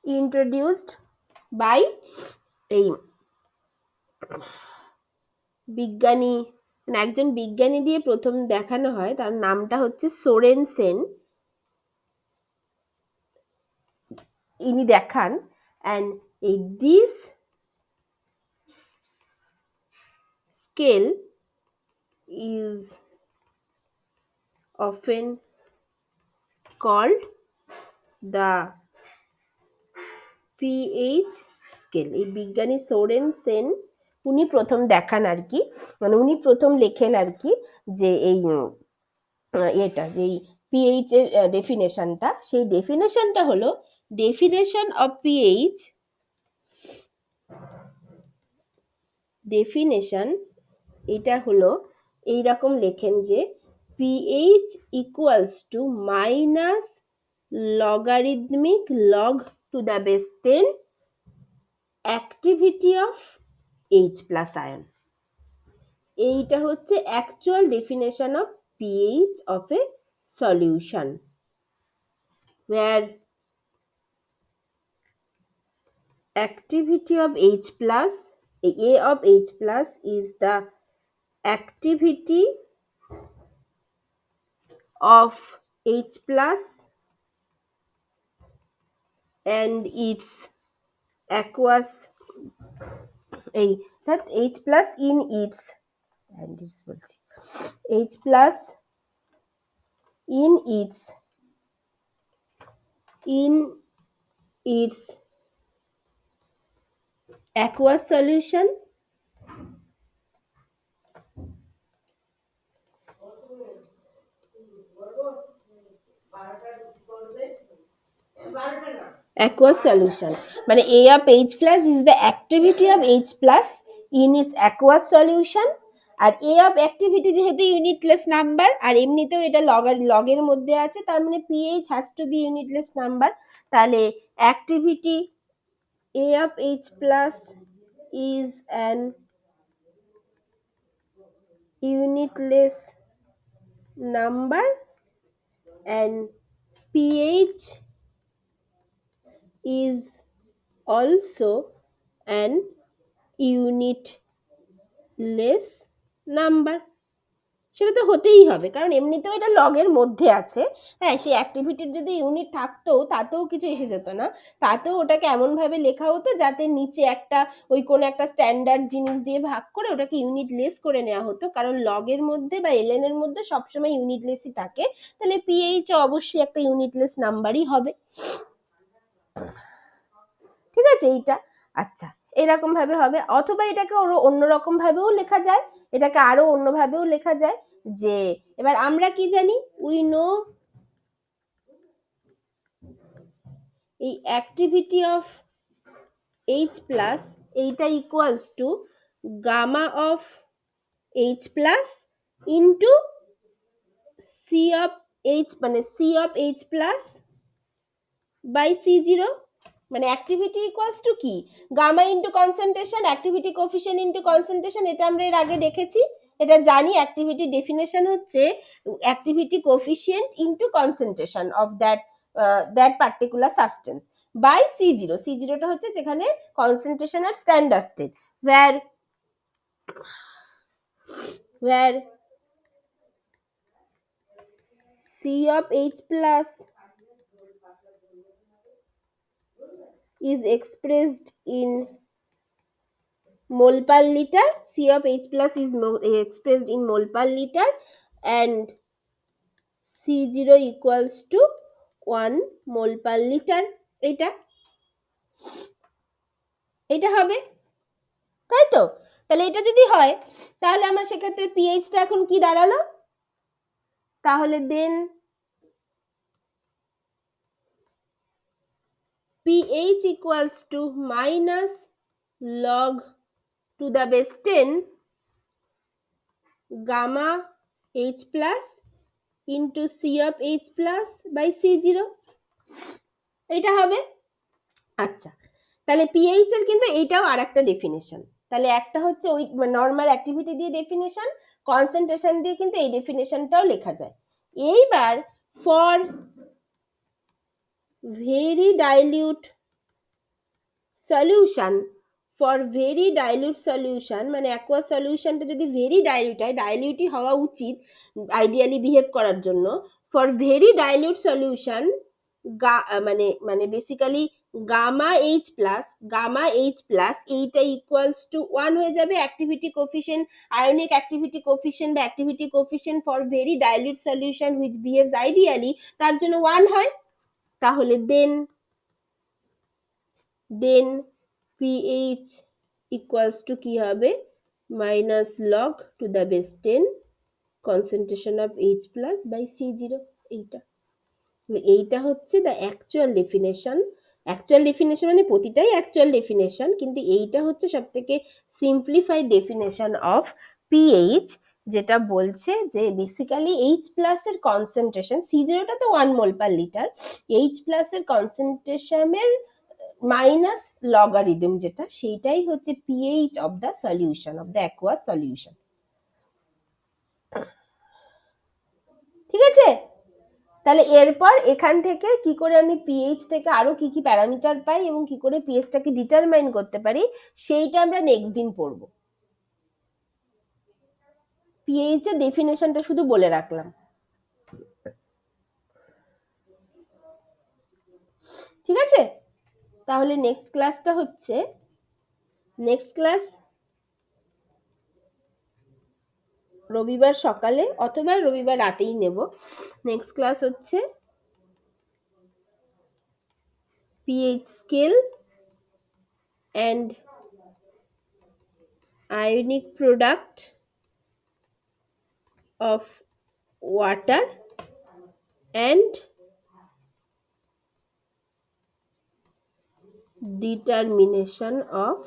introduced by এই বিজ্ঞানী, মানে একজন বিজ্ঞানী দিয়ে প্রথম দেখানো হয়, তার নামটা হচ্ছে সোরেনসেন। ইনি দেখান, অ্যান্ড এই this scale is often called the pH scale. এই বিজ্ঞানী সোরেনসেন উনি প্রথম দেখান আর কি, মানে উনি প্রথম লেখেন আর কি, যে এই এটা যেই পিএইচ এর ডেফিনেশনটা, সেই ডেফিনেশনটা হলো ডেফিনেশন অফ পিএইচ, ডেফিনেশন এটা হলো এইরকম লেখেন যে pH equals to minus logarithmic log to the base 10 activity of H plus ion. এইটা হচ্ছে actual definition of pH of A solution, where activity of H plus, A of H plus is the activity of H plus and its aqueous, that H plus in its, and its বলছি, H plus in its aqueous solution aqueous solution, মানে A of H plus is the activity of H plus in its aqueous solution, আর A of activity যেহেতু ইউনিটলেস নাম্বার আর এমনিতেও এটা লগের মধ্যে আছে, তার মানে pH has to be unitless number, তাহলে activity A of H plus is an unitless number and pH is also an unitless number. সেটা তো হতেই হবে, কারণ এমনিতেও এটা লগের মধ্যে আছে। হ্যাঁ, সেই অ্যাক্টিভিটির যদি ইউনিট থাকতো তাতেও কিছু এসে যেত না, তাতেও ওটাকে এমনভাবে লেখা হতো যাতে নিচে একটা ওই কোনো একটা স্ট্যান্ডার্ড জিনিস দিয়ে ভাগ করে ওটাকে ইউনিটলেস করে নেওয়া হতো, কারণ লগের মধ্যে বা এলএন এর মধ্যে সবসময় ইউনিটলেসই থাকে, তাহলে পিএইচ অবশ্যই একটা ইউনিটলেস নাম্বারই হবে। ঠিক আছে এইটা? আচ্ছা, এরকম ভাবে হবে, অথবা এটাকে অন্যরকম ভাবেও লেখা যায়, এটাকে আরো অন্যভাবেও লেখা যায়, যে এবার আমরা কি জানি, উই নো এই অ্যাক্টিভিটি অফ H প্লাস এইটা equals to gamma of H plus into C of H, মানে C of H plus by C0, মানে অ্যাক্টিভিটি ইকুয়ালস টু কি, gamma into concentration, activity coefficient into concentration, এটা আমরা এর আগে দেখেছি, এটা জানি। অ্যাক্টিভিটি ডেফিনেশন হচ্ছে activity coefficient into concentration of that particular substance by C0, C0টা হচ্ছে যেখানে কনসেন্ট্রেশন আর standard state, where C of H plus is expressed in mole per liter, C of H plus is expressed in mole per liter, and C0 equals to 1 mole per liter, এটা হবে, তাই তো? তাহলে এটা যদি হয় তাহলে আমার সেক্ষেত্রে পিএইচটা এখন কি দাঁড়ালো, তাহলে দেন pH equals to minus log to the base 10 gamma H plus into C of H plus by C0, এটা হবে। আচ্ছা, তাহলে পিএইচ এর কিন্তু এইটাও আর একটা ডেফিনেশন, তাহলে একটা হচ্ছে ওই নর্মাল অ্যাক্টিভিটি দিয়ে ডেফিনেশন, কনসেন্ট্রেশন দিয়ে কিন্তু এই ডেফিনেশনটাও লেখা যায়। এইবার ফর ভেরি ডাইলিউট সলিউশন, মানে অ্যাকোয়াস সলিউশনটা যদি ভেরি ডাইলিউট হয়, ডাইলিউটই হওয়া উচিত আইডিয়ালি বিহেভ করার জন্য, ফর ভেরি ডাইলিউট সলিউশন মানে বেসিক্যালি গামা এইচ প্লাস এইটা ইকুয়ালস টু 1 হয়ে যাবে activity coefficient, ionic activity coefficient বা activity coefficient for very dilute solution which behaves ideally, তার জন্য 1 হয়। তাহলে দেন pH equals to কি হবে, minus log to the base 10 concentration of H plus by C0, এইটা হচ্ছে the actual definition মানে প্রতিটাই actual definition, কিন্তু এইটা হচ্ছে সবথেকে simplified definition of pH, যেটা বলছে যে বেসিক্যালি H plus এর কনসেন্ট্রেশন, C0টা তো 1 মোল পার লিটার, H plus এর কনসেন্ট্রেশনের মাইনাস লগারিদম যেটা, সেইটাই হচ্ছে pH of the solution, of the aqueous solution. ঠিক আছে? তাহলে এরপর এখান থেকে কি করে আমি পিএইচ থেকে আরো কি কি প্যারামিটার পাই এবং কি করে পিএইচটাকে ডিটারমাইন করতে পারি সেইটা আমরা নেক্সট দিন পড়বো। পিএইচ এর ডেফিনেশনটা শুধু বলে রাখলাম, ঠিক আছে? তাহলে নেক্সট ক্লাসটা হচ্ছে, নেক্সট ক্লাস রবিবার সকালে অথবা রবিবার রাতেই নেব। নেক্সট ক্লাস হচ্ছে pH scale and ionic product of water and determination of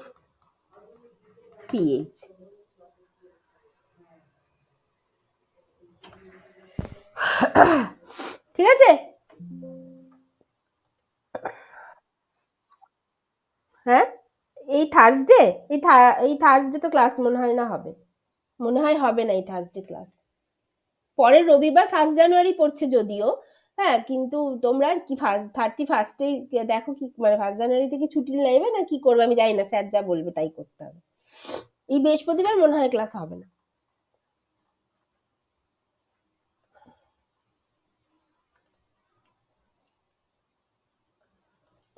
pH। ঠিক আছে? হ্যাঁ, এই থার্সডে, এই থার্সডে তো ক্লাস মনে হয় না হবে, মনে হয় হবে না এই থার্সডে ক্লাস। পরের রবিবার 1 জানুয়ারি পড়ছে যদিও, হ্যাঁ, কিন্তু তোমরা কি 31 দেখো কি মানে 1 জানুয়ারি থেকে ছুটি নেবে না কি করবে আমি জানি না, স্যার যা বলবে তাই করতে হবে। এই বৃহস্পতিবার মনে হয় ক্লাস হবে না।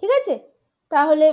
ঠিক আছে? তাহলে